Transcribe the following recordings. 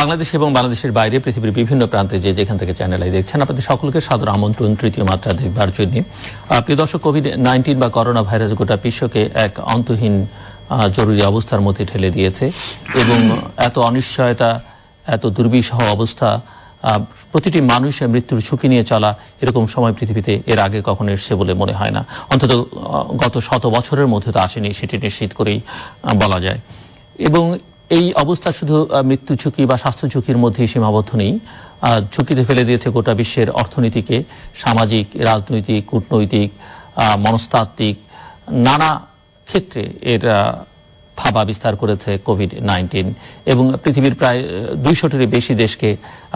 বাংলাদেশ এবং বাংলাদেশের বাইরে পৃথিবীর বিভিন্ন প্রান্তে যে যেখান থেকে চ্যানেল আই দেখছেন আপনাদের সকলকে সাদর আমন্ত্রণ তৃতীয় মাত্রা দেখবার জন্য। প্রিয় দর্শক, কোভিড-19 বা করোনা ভাইরাস গোটা বিশ্বকে এক অন্তহীন জরুরি অবস্থার মধ্যে ঠেলে দিয়েছে এবং এত অনিশ্চয়তা, এত দুর্বিষহ অবস্থা, প্রতিটি মানুষের মৃত্যুর ঝুঁকি নিয়ে চলা এরকম সময় পৃথিবীতে এর আগে কখনো এসেছে বলে মনে হয় না। অন্তত গত 100 বছরের মধ্যে তো আসেনি, সেটি নিশ্চিত করেই বলা যায়। এবং এই অবস্থা শুধু মৃত্যু ঝুঁকি বা স্বাস্থ্য ঝুঁকির মধ্যেই সীমাবদ্ধ নেই, ঝুঁকিতে ফেলে দিয়েছে গোটা বিশ্বের অর্থনীতিকে, সামাজিক, রাজনৈতিক, কূটনৈতিক, মনস্তাত্ত্বিক নানা ক্ষেত্রে এর থাবা বিস্তার করেছে কোভিড-19 এবং পৃথিবীর প্রায় 200টির বেশি দেশকে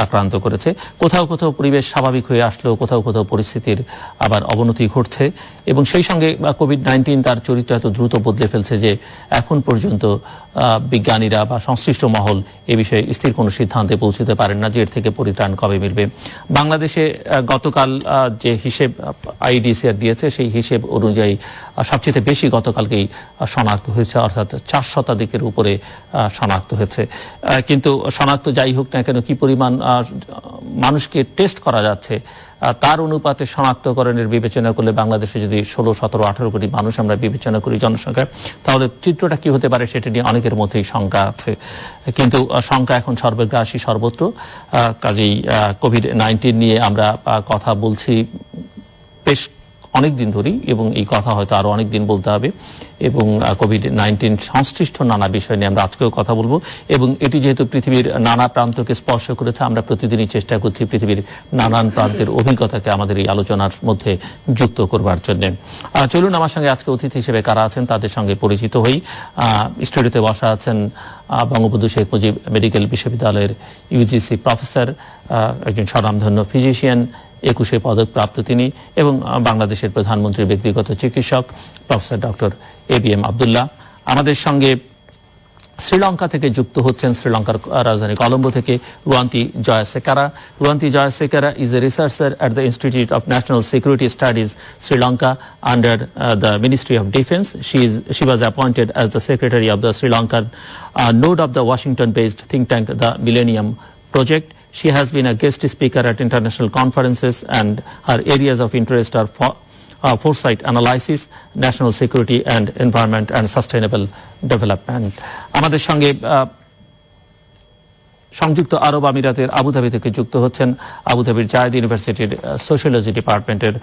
আক্রান্ত করেছে। কোথাও কোথাও পরিবেশ স্বাভাবিক হয়ে আসলেও কোথাও কোথাও পরিস্থিতির আবার অবনতি ঘটছে এবং সেই সঙ্গে কোভিড-19 তার চরিত্র এত দ্রুত বদলে ফেলছে যে এখন পর্যন্ত বিজ্ঞানীরা বা সংশ্লিষ্ট মহল এ বিষয়ে স্থির কোনো সিদ্ধান্তে পৌঁছতে পারেন না যে এর থেকে পরিত্রাণ কবে মিলবে। বাংলাদেশে গতকাল যে হিসেব আইডিসিআর দিয়েছে সেই হিসেব অনুযায়ী সবচেয়ে বেশি গতকালকেই শনাক্ত হয়েছে, অর্থাৎ 4 শতাধিকের উপরে শনাক্ত হয়েছে। কিন্তু শনাক্ত যাই হোক না কেন, কি পরিমাণ মানুষকে টেস্ট করা যাচ্ছে তার অনুপাতে শনাক্তকরণের বিবেচনা করলে বাংলাদেশে যদি 16, 17, 18 কোটি মানুষ আমরা বিবেচনা করি জনসংখ্যা, তাহলে চিত্রটা কি হতে পারে সেটা নিয়ে অনেকের মধ্যেই শঙ্কা আছে। কিন্তু শঙ্কা এখন সর্বগ্রাসী সর্বত্র। কাজেই কোভিড-19 নিয়ে আমরা কথা বলছি বেশ অনেকদিন ধরেই এবং এই কথা হয়তো আরো অনেকদিন বলতে হবে এবং কোভিড-19 সংশ্লিষ্ট নানা বিষয় নিয়ে আমরা আজকেও কথা বলবো এবং এটি যেহেতু পৃথিবীর নানা প্রান্তকে স্পর্শ করেছে, আমরা প্রতিদিনই চেষ্টা করছি পৃথিবীর নানান প্রান্তের অভিজ্ঞতাকে আমাদের এই আলোচনার মধ্যে যুক্ত করবার জন্য। চলুন আমার সঙ্গে আজকে অতিথি হিসেবে কারা আছেন তাদের সঙ্গে পরিচিত হই। স্টুডিওতে বসা আছেন বঙ্গবন্ধু শেখ মুজিব মেডিকেল বিশ্ববিদ্যালয়ের ইউজিসি প্রফেসর, একজন স্বনামধন্য ফিজিশিয়ান, একুশে পদক প্রাপ্ত তিনি এবং বাংলাদেশের প্রধানমন্ত্রীর ব্যক্তিগত চিকিৎসক প্রফেসর ডক্টর এবিএম আব্দুল্লাহ। আমাদের সঙ্গে শ্রীলঙ্কা থেকে যুক্ত হচ্ছেন শ্রীলঙ্কার রাজধানী কলম্বো থেকে Ruwanthi Jayasekara. Ruwanthi Jayasekara is a researcher at the Institute of National Security Studies, Sri Lanka, under the Ministry of Defence. She was appointed as the secretary of the Sri Lankan node of the Washington-based think tank, the Millennium Project. She has been a guest speaker at international conferences and her areas of interest are foresight analysis, national security and environment and sustainable development. আমাদের সঙ্গে সংযুক্ত আরব আমিরাতের Abu Dhabi থেকে যুক্ত হচ্ছেন আবুধাবির জায়েদ ইউনিভার্সিটির sociology ডিপার্টমেন্টের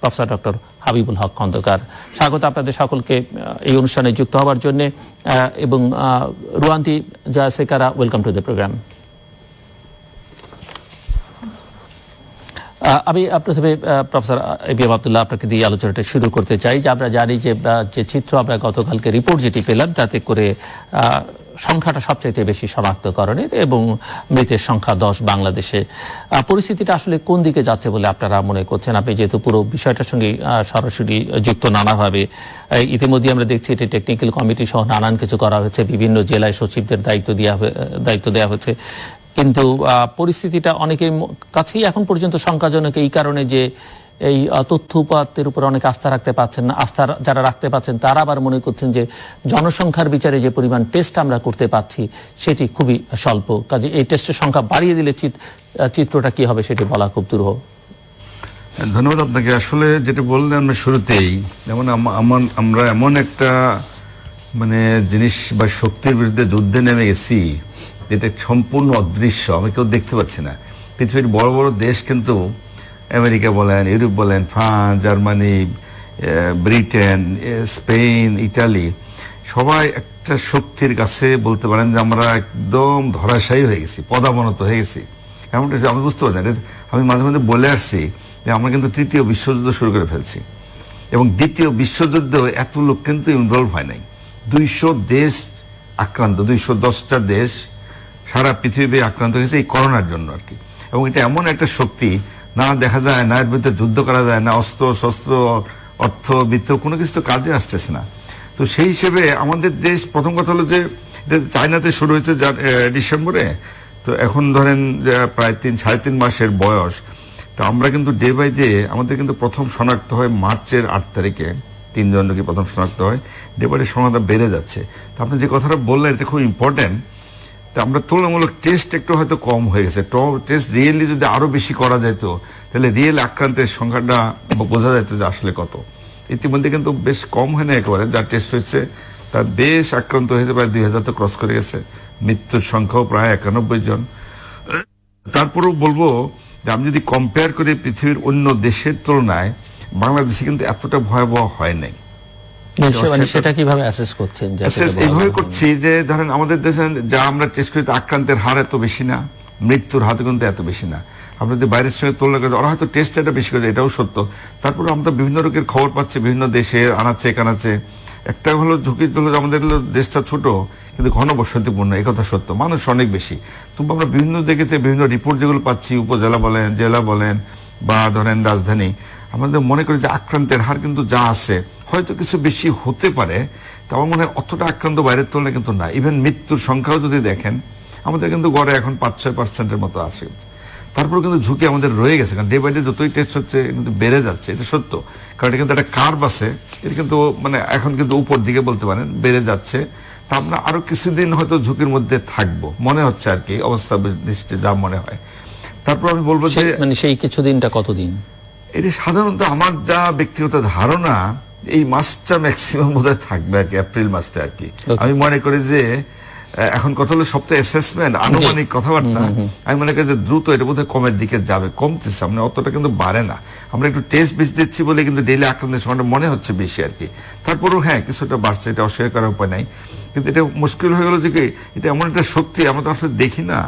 professor doctor Habibul Haque Khandakar. স্বাগত আপনাদের সকলকে এই অনুষ্ঠানে যুক্ত হওয়ার জন্য এবং Ruwanthi Jayasekara, welcome to the program. আমি প্রথমে প্রফেসর এবিএম আব্দুল্লাহ আপনাকে দিয়ে আলোচনাটা শুরু করতে চাই যে আমরা জানি যে চিত্র আমরা গতকালকে রিপোর্ট যেটি পেলাম তাতে করে সংখ্যাটা সবচাইতে বেশি শনাক্তকরণের এবং মৃতের সংখ্যা 10 বাংলাদেশে। পরিস্থিতিটা আসলে কোন দিকে যাচ্ছে বলে আপনারা মনে করছেন? আপনি যেহেতু পুরো বিষয়টার সঙ্গে সরাসরি যুক্ত নানাভাবে, ইতিমধ্যে আমরা দেখছি এটি টেকনিক্যাল কমিটি সহ নানান কিছু করা হয়েছে, বিভিন্ন জেলায় সচিবদের দায়িত্ব দেওয়া হয়েছে, কিন্তু পরিস্থিতিটা অনেকের কাছেই এখন পর্যন্ত শঙ্কাজনক এই কারণে যে এই তথ্য উপাত্তের উপর অনেক আস্থা রাখতে পারছেন না। আস্থা যারা রাখতে পারছেন তারা আবার মনে করছেন যে জনসংখ্যার বিচারে যে পরিমাণ টেস্ট আমরা করতে পারছি সেটি খুবই স্বল্প, কাজে এই টেস্টের সংখ্যা বাড়িয়ে দিলে চিত্রটা কি হবে সেটি বলা খুব দুরূহ। ধন্যবাদ আপনাকে। আসলে যেটা বললেন শুরুতেই, যেমন আমরা এমন একটা জিনিস বা শক্তির বিরুদ্ধে যুদ্ধে নেমে গেছি যেটা সম্পূর্ণ অদৃশ্য, আমি কেউ দেখতে পাচ্ছি না। পৃথিবীর বড় বড় দেশ কিন্তু আমেরিকা বলেন, ইউরোপ বলেন, France, Germany, Britain, Spain, Italy, সবাই একটা শক্তির কাছে বলতে পারেন যে আমরা একদম ধরাশায়ী হয়ে গেছি, পদাবনত হয়ে গেছি। এমনটা আমি বুঝতে পারছি, আমি মাঝে মাঝে বলে আসছি যে আমরা কিন্তু তৃতীয় বিশ্বযুদ্ধ শুরু করে ফেলছি এবং দ্বিতীয় বিশ্বযুদ্ধে এত লোক কিন্তু ইনভলভ হয় নাই। 200 দেশ আক্রান্ত, 210টা দেশ সারা পৃথিবী আক্রান্ত হয়েছে এই করোনার জন্য আর কি। এবং এটা এমন একটা শক্তি, না দেখা যায় না, এর বিরুদ্ধে যুদ্ধ করা যায় না, অস্ত্র শস্ত্র অর্থ বিত্ত কোনো কিছু তো কাজে আসতেছে না। তো সেই হিসেবে আমাদের দেশ, প্রথম কথা হলো যে চায়নাতে শুরু হয়েছে ডিসেম্বরে, তো এখন ধরেন প্রায় 3-3.5 মাসের বয়স। তো আমরা কিন্তু ডে বাই ডে আমাদের কিন্তু প্রথম শনাক্ত হয় মার্চের 8 তারিখে, 3 জন নাকি প্রথম শনাক্ত হয়, ডে বাই ডে সংখ্যাটা বেড়ে যাচ্ছে। তো আপনি যে কথাটা বললেন এটা খুব ইম্পর্টেন্ট তো আমরা তুলনামূলক টেস্ট একটু হয়তো কম হয়ে গেছে। টেস্ট রিয়েলি যদি আরো বেশি করা যেত তাহলে রিয়েল আক্রান্তের সংখ্যাটা বোঝা যেত যে আসলে কত। ইতিমধ্যে কিন্তু বেশ কম হয় না একেবারে, যা টেস্ট হয়েছে তার বেশ আক্রান্ত হয়েছে, প্রায় 2000 তো ক্রস করে গেছে, মৃত্যুর সংখ্যাও প্রায় 91 জন। তারপরেও বলবো যে আমি যদি কম্পেয়ার করি পৃথিবীর অন্য দেশের তুলনায় বাংলাদেশে কিন্তু এতটা ভয়াবহ হয় নাই। সেটা কিভাবে অ্যাসেস করছেন? এইভাবে করছি যে ধরেন আমাদের দেশে যা আমরা টেস্ট করি আক্রান্তের হার এত বেশি না, মৃত্যুর হার কিন্তু এত বেশি না। আমরা যদি বাইরের সঙ্গে তুলনা করি ওরা হয়তো টেস্ট এটা বেশি করে, এটাও সত্য। তারপরে আমরা বিভিন্ন রকমের খবর পাচ্ছি বিভিন্ন দেশে আনাচে কানাচে। একটা হলো ঝুঁকি হলো আমাদের দেশটা ছোট কিন্তু ঘনবসতিপূর্ণ, এই কথা সত্য, মানুষ অনেক বেশি। তবু আমরা বিভিন্ন দেখেছি বিভিন্ন রিপোর্ট যেগুলো পাচ্ছি, উপজেলা বলেন জেলা বলেন বা ধরেন রাজধানী, আমাদের মনে করি যে আক্রান্তের হার কিন্তু যা আছে হয়তো কিছু বেশি হতে পারে, তা আমার মনে হয় অতটা আক্রান্ত বাইরের তুলনায় কিন্তু না। ইভেন মৃত্যুর সংখ্যাও যদি দেখেন আমাদের কিন্তু গড়ে এখন 5-6% মতো আছে। তারপর কিন্তু ঝুঁকি আমাদের রয়ে গেছে, কারণ ডে বাই ডে যতই টেস্ট হচ্ছে কিন্তু বেড়ে যাচ্ছে, এটা সত্য। কারণ এটা কিন্তু একটা কার্ভ আছে, এটা কিন্তু মানে এখন কিন্তু উপর দিকে বলতে পারেন বেড়ে যাচ্ছে। তা আমরা আরো কিছুদিন হয়তো ঝুঁকির মধ্যে থাকবো মনে হচ্ছে আর কি, অবস্থা দৃষ্টি যা মনে হয়। তারপর আমি বলবো যে মানে সেই কিছুদিনটা কতদিন? এটা সাধারণত আমার যা ব্যক্তিগত ধারণা এই মাসটা ম্যাক্সিমাম বোধহয় থাকবে আর কি, এপ্রিল মাসটা আর কি। আমি মনে করি যে এখন কথা হলো সপ্তাহ অ্যাসেসমেন্ট আনুমানিক কথাবার্তা, আমি মনে করি যে দ্রুত এটা বোধহয় কমের দিকে যাবে, কমতেছে, মানে অতটা কিন্তু বাড়ে না। আমরা একটু টেস্ট বেশি দিচ্ছি বলে কিন্তু ডেইলি আক্রান্তের সময়টা মনে হচ্ছে বেশি আর কি। তারপরেও হ্যাঁ কিছুটা বাড়ছে, এটা অস্বীকার করার উপায় নাই। কিন্তু এটা মুশকিল হয়ে গেল যে কি এটা এমন একটা শক্তি আমরা তো আসলে দেখি না,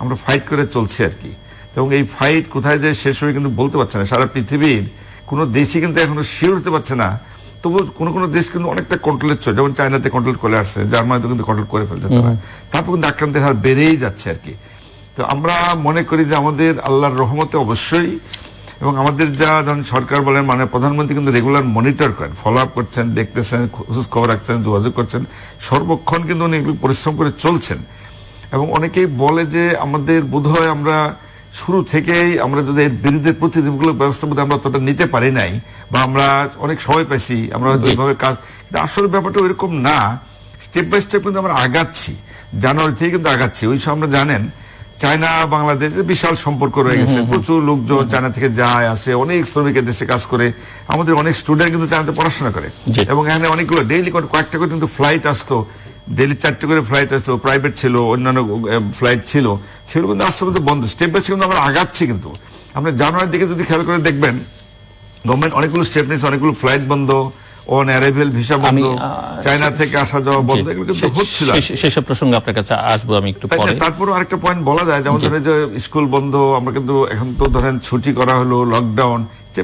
আমরা ফাইট করে চলছি আর কি। এবং এই ফাইট কোথায় যে শেষ হয়ে কিন্তু বলতে পারছে না। সারা পৃথিবীর কোনো দেশই কিন্তু এখনো শিওর হতে পারছে না। তবু কোনো কোনো দেশ কিন্তু অনেকটা কন্ট্রোলে চলে, যেমন চায়নাতে কন্ট্রোল করে আসছে, জার্মানিতে কিন্তু কন্ট্রোল করে ফেলছে তারা। তারপর কিন্তু আক্রান্তের হার বেড়েই যাচ্ছে আর কি। তো আমরা মনে করি যে আমাদের আল্লাহর রহমতে অবশ্যই, এবং আমাদের যা ধরেন সরকার বলেন মানে প্রধানমন্ত্রী কিন্তু রেগুলার মনিটর করেন, ফলো আপ করছেন, দেখতেছেন, খোঁজ খবর রাখছেন, যোগাযোগ করছেন, সর্বক্ষণ কিন্তু উনি পরিশ্রম করে চলছেন। এবং অনেকেই বলে যে আমাদের বোধহয় আমরা শুরু থেকেই আমরা যদি এর বিরুদ্ধে প্রতিনিধিমূলক ব্যবস্থা বোধহয় আমরা অতটা নিতে পারি নাই, বা আমরা অনেক সময় পাইছি, আমরা হয়তো এইভাবে কাজ, কিন্তু আসলে ব্যাপারটা ওইরকম না। স্টেপ বাই স্টেপ কিন্তু আমরা আগাচ্ছি, জানুয়ারি থেকে কিন্তু আগাচ্ছি। ওই সময় আমরা জানেন চায়না বাংলাদেশ বিশাল সম্পর্ক রয়ে গেছে, প্রচুর লোকজন চায়না থেকে যায় আসে, অনেক শ্রমিকের দেশে কাজ করে, আমাদের অনেক স্টুডেন্ট কিন্তু চায়নাতে পড়াশোনা করে, এবং এখানে অনেকগুলো ডেইলি কয়েকটা করে কিন্তু ফ্লাইট আসতো, ডেইলি 4টে করে ফ্লাইট আসতো, প্রাইভেট ছিল, অন্যান্য ফ্লাইট ছিল, সেগুলো কিন্তু আস্তে আস্তে বন্ধ। স্টেপ বাই স্টেপ কিন্তু আমরা আগাচ্ছি। কিন্তু আমরা জানুয়ারির দিকে যদি খেয়াল করে দেখবেন গভর্নমেন্ট অনেকগুলো স্টেপ নিয়েছে, অনেকগুলো ফ্লাইট বন্ধ, অন অ্যারাইভেল ভিসা বন্ধ, চায়না থেকে আসা যাওয়া বন্ধ, এগুলো কিন্তু হচ্ছিল। সেসব প্রসঙ্গে আপনার কাছে আসবো আমি একটু পরে। তারপরে আরেকটা পয়েন্ট বলা যায়, যেমন ধরেন যে স্কুল বন্ধ, আমরা কিন্তু এখন তো ধরেন ছুটি করা হলো, লকডাউন,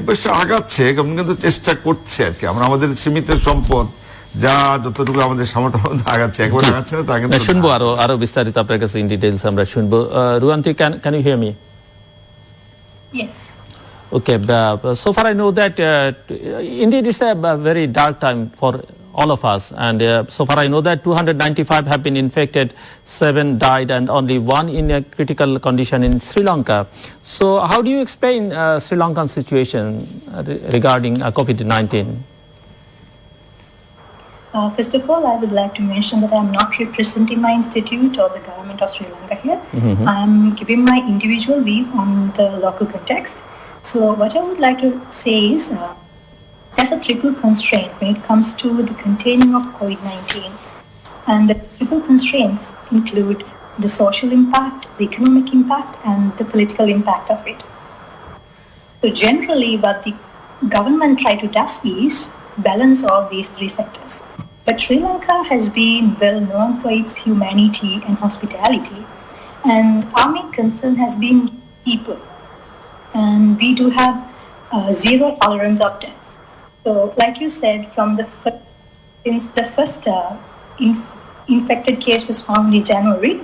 বেশ আগাচ্ছে, কিন্তু চেষ্টা করছে আর কি। আমরা আমাদের সীমিত সম্পদ যা যতটুকু আমাদের সামর্থ্য আগাচ্ছে, একবারে আগাচ্ছে না তা কিন্তু শুনবো আরো বিস্তারিত আপনার কাছে ইন ডিটেইলস আমরা শুনবো। Ruwanthi, can you hear me? Yes. Okay, so far I know that indeed it's a very dark time for all of us, and so far I know that 295 have been infected, 7 died, and only 1 in a critical condition in Sri Lanka. So how do you explain Sri Lankan situation regarding COVID-19? First of all, I would like to mention that I am not representing my institute or the government of Sri Lanka here. I am giving my individual view on the local context. So what I would like to say is there's a triple constraint when it comes to the containing of COVID-19. And the triple constraints include the social impact, the economic impact, and the political impact of it. So generally what the government try to do is balance all these three sectors. But Sri Lanka has been well known for its humanity and hospitality, and our main concern has been people. And we do have zero tolerance of deaths. So, like you said, since the first infected case was found in January,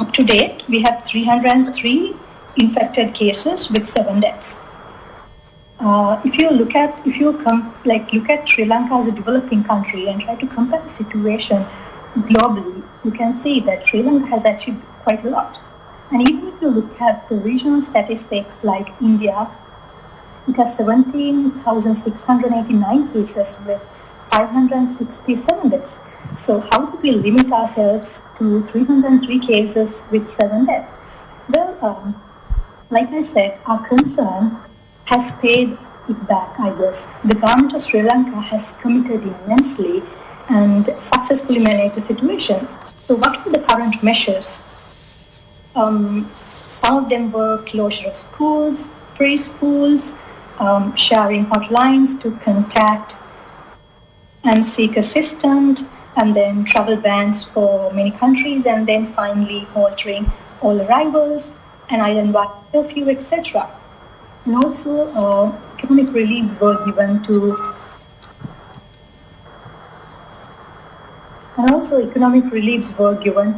up to date we have 303 infected cases with 7 deaths. If you look at Sri Lanka as a developing country and try to compare the situation globally, you can see that Sri Lanka has achieved quite a lot. And even if you look at the regional statistics like India, it has 17,689 cases with 567 deaths. So how do we limit ourselves to 303 cases with 7 deaths? Well, like I said, our concern has paid it back, I guess. The government of Sri Lanka has committed immensely and successfully managed the situation. So what were the current measures? Some of them were closure of schools, preschools, sharing hotlines to contact and seek assistance, and then travel bans for many countries, and then finally altering all arrivals, and island-wide curfew, etc. And also economic reliefs were given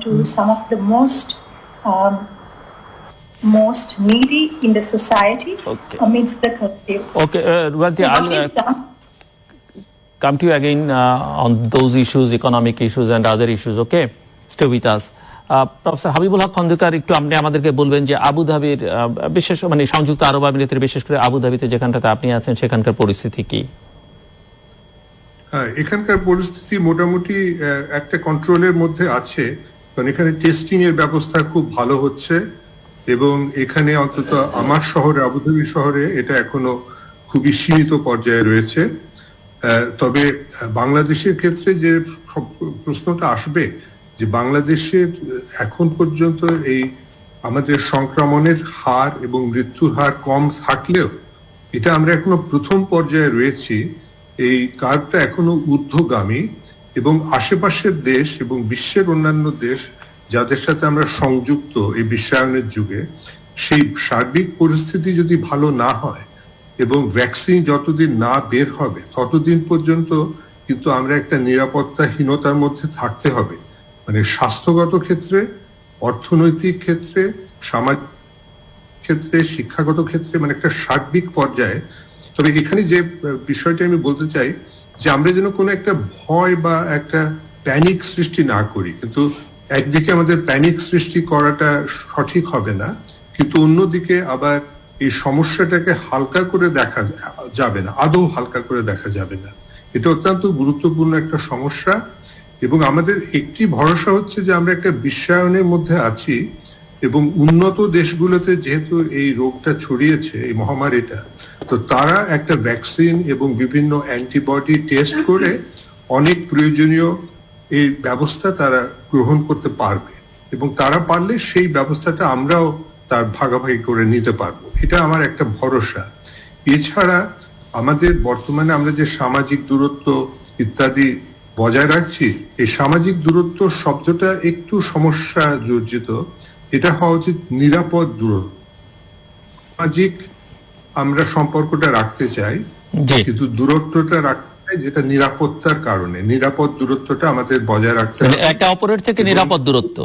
to some of the most needy in the society amidst the curfew. Okay, Ruwanthi, I'll come to you again on those issues, economic issues and other issues. Okay, stay with us. Professor Habibul Haque Khandakar, একটু আপনি আমাদেরকে বলবেন যে আবুধাবির বিশেষ মানে সংযুক্ত আরব আমিরাতের বিশেষ করে আবুধাবিতে যেখানটাতে আপনি আছেন সেখানকার পরিস্থিতি কি? হ্যাঁ, এখানকার পরিস্থিতি মোটামুটি একটা কন্ট্রোলের মধ্যে আছে, কারণ এখানে টেস্টিং এর ব্যবস্থা খুব ভালো হচ্ছে এবং এখানে অন্তত আমার শহরে, আবুধাবি শহরে এটা এখনো খুবই সীমিত পর্যায়ে রয়েছে। তবে বাংলাদেশের ক্ষেত্রে যে প্রশ্নটা আসবে যে বাংলাদেশের এখন পর্যন্ত এই আমাদের সংক্রমণের হার এবং মৃত্যুর হার কম থাকলেও এটা আমরা এখনো প্রথম পর্যায়ে রয়েছি, এই কার্ভটা এখনো ঊর্ধ্বগামী এবং আশেপাশের দেশ এবং বিশ্বের অন্যান্য দেশ যাদের সাথে আমরা সংযুক্ত এই বিশ্বায়নের যুগে, সেই সার্বিক পরিস্থিতি যদি ভালো না হয় এবং ভ্যাকসিন যতদিন না বের হবে ততদিন পর্যন্ত কিন্তু আমরা একটা নিরাপত্তাহীনতার মধ্যে থাকতে হবে, মানে স্বাস্থ্যগত ক্ষেত্রে, অর্থনৈতিক ক্ষেত্রে, সামাজিক ক্ষেত্রে, শিক্ষাগত ক্ষেত্রে, মানে একটা সার্বিক পর্যায়ে। তবে এখানে যে বিষয়টা আমি বলতে চাই যে আমরা যেন কোনো একটা ভয় বা একটা প্যানিক সৃষ্টি না করি, কিন্তু একদিকে আমাদের প্যানিক সৃষ্টি করাটা সঠিক হবে না, কিন্তু অন্যদিকে আবার এই সমস্যাটাকে হালকা করে দেখা যাবে না, আদৌ হালকা করে দেখা যাবে না। এটা অত্যন্ত গুরুত্বপূর্ণ একটা সমস্যা এবং আমাদের একটি ভরসা হচ্ছে যে আমরা একটা বিশ্বায়নের মধ্যে আছি এবং উন্নত দেশগুলোতে যেহেতু এই রোগটা ছড়িয়েছে, এই মহামারীটা, তো তারা একটা ভ্যাকসিন এবং বিভিন্ন অ্যান্টিবডি টেস্ট করে অনেক প্রয়োজনীয় এই ব্যবস্থা তারা গ্রহণ করতে পারবে এবং তারা পারলে সেই ব্যবস্থাটা আমরাও তার ভাগাভাগি করে নিতে পারবো, এটা আমার একটা ভরসা। এছাড়া আমাদের বর্তমানে আমরা যে সামাজিক দূরত্ব ইত্যাদি বজায় রাখছি, এই সামাজিক দূরত্ব শব্দটা একটু সমস্যা জর্জিত, এটা হওয়া উচিত নিরাপদ দূরত্ব। সামাজিক আমরা সম্পর্কটা রাখতে চাই, কিন্তু দূরত্বটা রাখতে চাই যেটা নিরাপত্তার কারণে, নিরাপদ দূরত্বটা আমাদের বজায় রাখতে হবে, একে অপরের থেকে নিরাপদ দূরত্ব,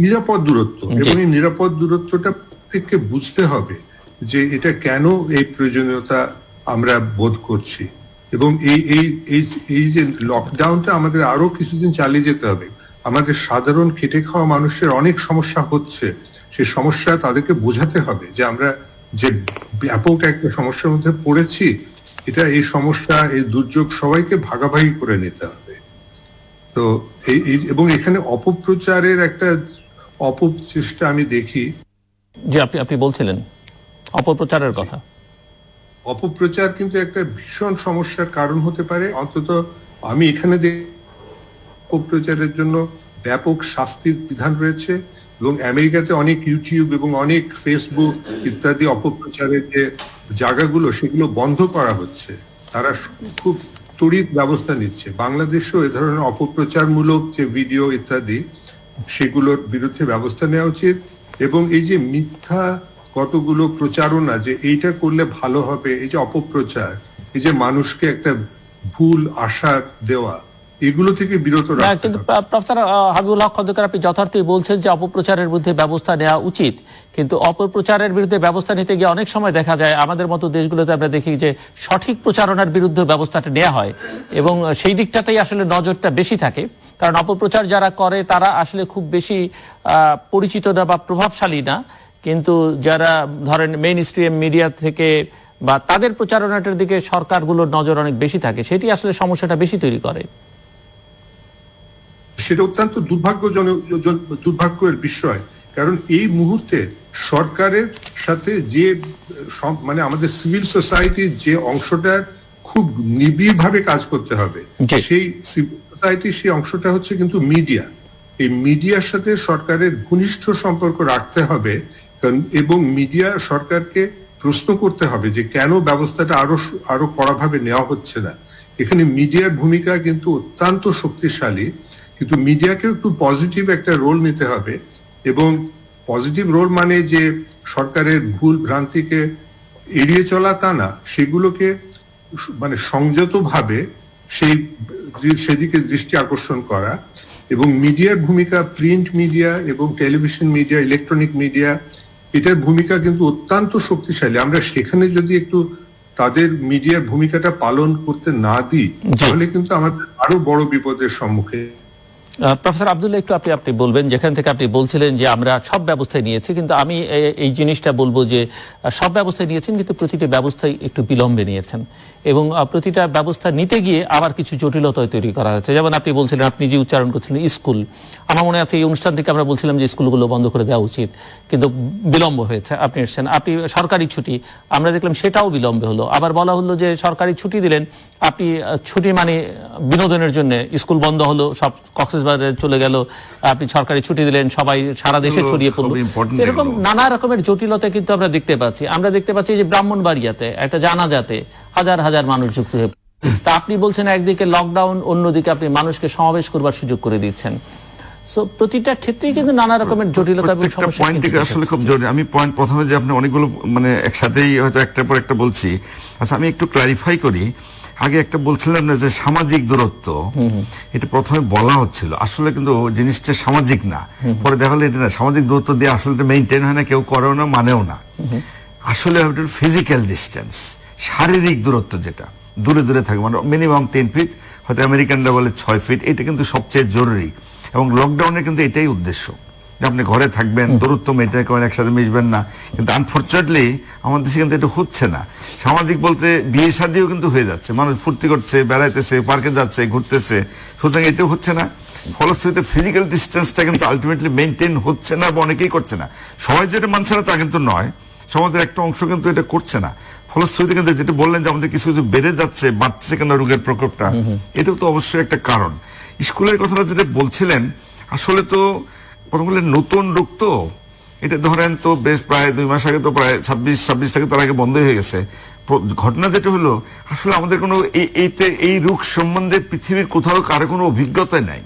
নিরাপদ দূরত্ব। এবং এই নিরাপদ দূরত্বটা থেকে বুঝতে হবে যে এটা কেন এই প্রয়োজনীয়তা আমরা বোধ করছি এবং এই যে লকডাউনটা আমাদের আরো কিছুদিন চালিয়ে যেতে হবে। আমাদের সাধারণ খেটে খাওয়া মানুষের অনেক সমস্যা হচ্ছে, সেই সমস্যা তাদেরকে বোঝাতে হবে যে আমরা যে ব্যাপক একটা সমস্যার মধ্যে পড়েছি, এটা এই সমস্যা, এই দুর্যোগ সবাইকে ভাগাভাগি করে নিতে হবে। তো এই এবং এখানে অপপ্রচারের একটা অপচেষ্টা আমি দেখি। যে আপনি বলছিলেন অপপ্রচারের কথা, অপপ্রচার কিন্তু একটা ভীষণ সমস্যার কারণ হতে পারে। অন্তত আমি এখানে অপপ্রচারের জন্য ব্যাপক শাস্তির বিধান রয়েছে এবং আমেরিকাতে অনেক ইউটিউব এবং অনেক ফেসবুক ইত্যাদি অপপ্রচারের যে জায়গাগুলো সেগুলো বন্ধ করা হচ্ছে, তারা খুব তড়িৎ ব্যবস্থা নিচ্ছে। বাংলাদেশেও এ ধরনের অপপ্রচারমূলক যে ভিডিও ইত্যাদি সেগুলোর বিরুদ্ধে ব্যবস্থা নেওয়া উচিত এবং এই যে মিথ্যা কতগুলো প্রচারণা যে এইটা করলে ভালো হবে, এই যে অপপ্রচার, এই যে মানুষকে একটা ভুল আশা দেওয়া, এগুলো থেকে বিরত রাখতে হবে। কিন্তু প্রফেসর হাবিবুল হক খন্দকার, আপনি যথার্থই বলছেন যে অপপ্রচারের বিরুদ্ধে ব্যবস্থা নেওয়া উচিত, কিন্তু অপপ্রচারের বিরুদ্ধে ব্যবস্থা নিতে গিয়ে অনেক সময় দেখা যায় আমাদের মতো দেশগুলোতে আমরা দেখি যে সঠিক প্রচারণার বিরুদ্ধে ব্যবস্থাটা নেওয়া হয় এবং সেই দিকটাতেই আসলে নজরটা বেশি থাকে, কারণ অপপ্রচার যারা করে তারা আসলে খুব বেশি পরিচিত না বা প্রভাবশালী না, কিন্তু যারা ধরেন মেইন স্ট্রিম মিডিয়া থেকে বা তাদের প্রচারণাটার দিকে সরকারগুলোর নজর অনেক বেশি থাকে, সেটি আসলে সমস্যাটা বেশি তৈরি করে। সেটা অত্যন্ত দুর্ভাগ্যের বিষয়, কারণ এই মুহূর্তে সরকারের সাথে যে মানে আমাদের সিভিল সোসাইটির যে অংশটা খুব নিবিড়ভাবে কাজ করতে হবে, সেই সিভিল সোসাইটির সেই অংশটা হচ্ছে কিন্তু মিডিয়া। এই মিডিয়ার সাথে সরকারের ঘনিষ্ঠ সম্পর্ক রাখতে হবে, এবং মিডিয়া সরকারকে প্রশ্ন করতে হবে যে কেন ব্যবস্থাটা আরো কড়াভাবে নেওয়া হচ্ছে না। এখানে মিডিয়ার ভূমিকা কিন্তু অত্যন্ত শক্তিশালী, কিন্তু মিডিয়াকেও একটু পজিটিভ একটা রোল নিতে হবে, এবং পজিটিভ রোল মানে যে সরকারের ভুল ভ্রান্তিকে এড়িয়ে চলা তা না, সেগুলোকে মানে সংযতভাবে সেদিকে দৃষ্টি আকর্ষণ করা। এবং মিডিয়ার ভূমিকা, প্রিন্ট মিডিয়া এবং টেলিভিশন মিডিয়া, ইলেকট্রনিক মিডিয়া, এটার ভূমিকা কিন্তু অত্যন্ত শক্তিশালী। আমরা সেখানে যদি একটু তাদের মিডিয়ার ভূমিকাটা পালন করতে না দিই, তাহলে কিন্তু আমাদের আরো বড় বিপদের সম্মুখে। প্রফেসর আব্দুল্লাহ, একটু আপনি বলবেন, যেখান থেকে আপনি বলছিলেন যে আমরা সব ব্যবস্থায় নিয়েছি, কিন্তু আমি এই জিনিসটা বলবো যে সব ব্যবস্থায় নিয়েছেন, কিন্তু প্রতিটি ব্যবস্থায় একটু বিলম্বে নিয়েছেন, এবং প্রতিটা ব্যবস্থা নিতে গিয়ে আবার কিছু জটিলতা তৈরি করা হয়েছে। যেমন আপনি বলছিলেন, আপনি যে উচ্চারণ করছিলেন স্কুল, আমার মনে আছে এই অনুষ্ঠান থেকে আমরা বলছিলাম যে স্কুলগুলো বন্ধ করে দেওয়া উচিত, কিন্তু বিলম্ব হয়েছে। আপনি এসছেন, আপনি সরকারি ছুটি, আমরা দেখলাম সেটাও বিলম্বে হলো। আবার বলা হলো যে সরকারি ছুটি দিলেন, আপনি ছুটি মানে বিনোদনের জন্য স্কুল বন্ধ হলো, সব কক্সবাজারে চলে গেল, আপনি সরকারি ছুটি দিলেন, সবাই সারা দেশে ছড়িয়ে পড়লো। এরকম নানা রকমের জটিলতা কিন্তু আমরা দেখতে পাচ্ছি। আমরা দেখতে পাচ্ছি যে ব্রাহ্মণবাড়িয়াতে একটা জানাজাতে হাজার হাজার মানুষ যুক্ত হয়ে, তা আপনি বলছেন একদিকে লকডাউন, অন্যদিকে আপনি মানুষকে সমাবেশ করবার সুযোগ করে দিচ্ছেন। সো প্রতিটা ক্ষেত্রেই কিন্তু নানা রকমের জটিলতা এবং সমস্যা আসলে খুব জরুরি। আমি পয়েন্ট প্রথমে যে আপনি অনেকগুলো মানে একসাথেই হয়তো একটার পর একটা বলছি। আচ্ছা, আমি একটু ক্লারিফাই করি। আগে একটা বলছিলাম না যে সামাজিক দূরত্ব, এটা প্রথমে বলা হচ্ছিল, আসলে কিন্তু জিনিসটা সামাজিক না। পরে দেখা হলো এটা না, সামাজিক দূরত্ব দিয়ে আসলে এটা মেইনটেইন হয় না, কেউ করেও না, মানেও না। আসলে ফিজিক্যাল ডিস্টেন্স, শারীরিক দূরত্ব, যেটা দূরে দূরে থাকে, মানে মিনিমাম 3 ফিট, হয়তো আমেরিকানরা বলে 6 ফিট, এটা কিন্তু সবচেয়ে জরুরি। এবং লকডাউনের কিন্তু এটাই উদ্দেশ্য, যে আপনি ঘরে থাকবেন, দূরত্ব মেনটেন করেন, একসাথে মিশবেন না। কিন্তু আনফর্চুনেটলি আমাদের দেশে কিন্তু এটা হচ্ছে না। সামাজিক বলতে বিয়ে শাদিও কিন্তু হয়ে যাচ্ছে, মানুষ ফুর্তি করছে, বেড়াইতেছে, পার্কে যাচ্ছে, ঘুরতেছে, সুতরাং এটাও হচ্ছে না। ফলশ্রুতিতে ফিজিক্যাল ডিস্টেন্সটা কিন্তু আলটিমেটলি মেনটেন হচ্ছে না, বা অনেকেই করছে না। সবাই যেটা মানছে না তা কিন্তু নয়, সমাজের একটা অংশ কিন্তু এটা করছে না। ফলশ্রুতিতে কিন্তু যেটা বললেন যে আমাদের কিছু কিছু বেড়ে যাচ্ছে, বাড়তেছে কেন রোগের প্রকোপটা, এটাও তো অবশ্যই একটা কারণ। স্কুলের কথাটা যেটা বলছিলেন, আসলে তো প্রথম নতুন রোগ তো, এটা ধরেন তো বেশ প্রায় 2 মাস আগে তো প্রায় 26 থেকে তার আগে বন্ধ হয়ে গেছে। ঘটনা যেটা হলো, আসলে আমাদের কোনো এই রোগ সম্বন্ধে পৃথিবীর কোথাও কারো কোনো অভিজ্ঞতা নাই।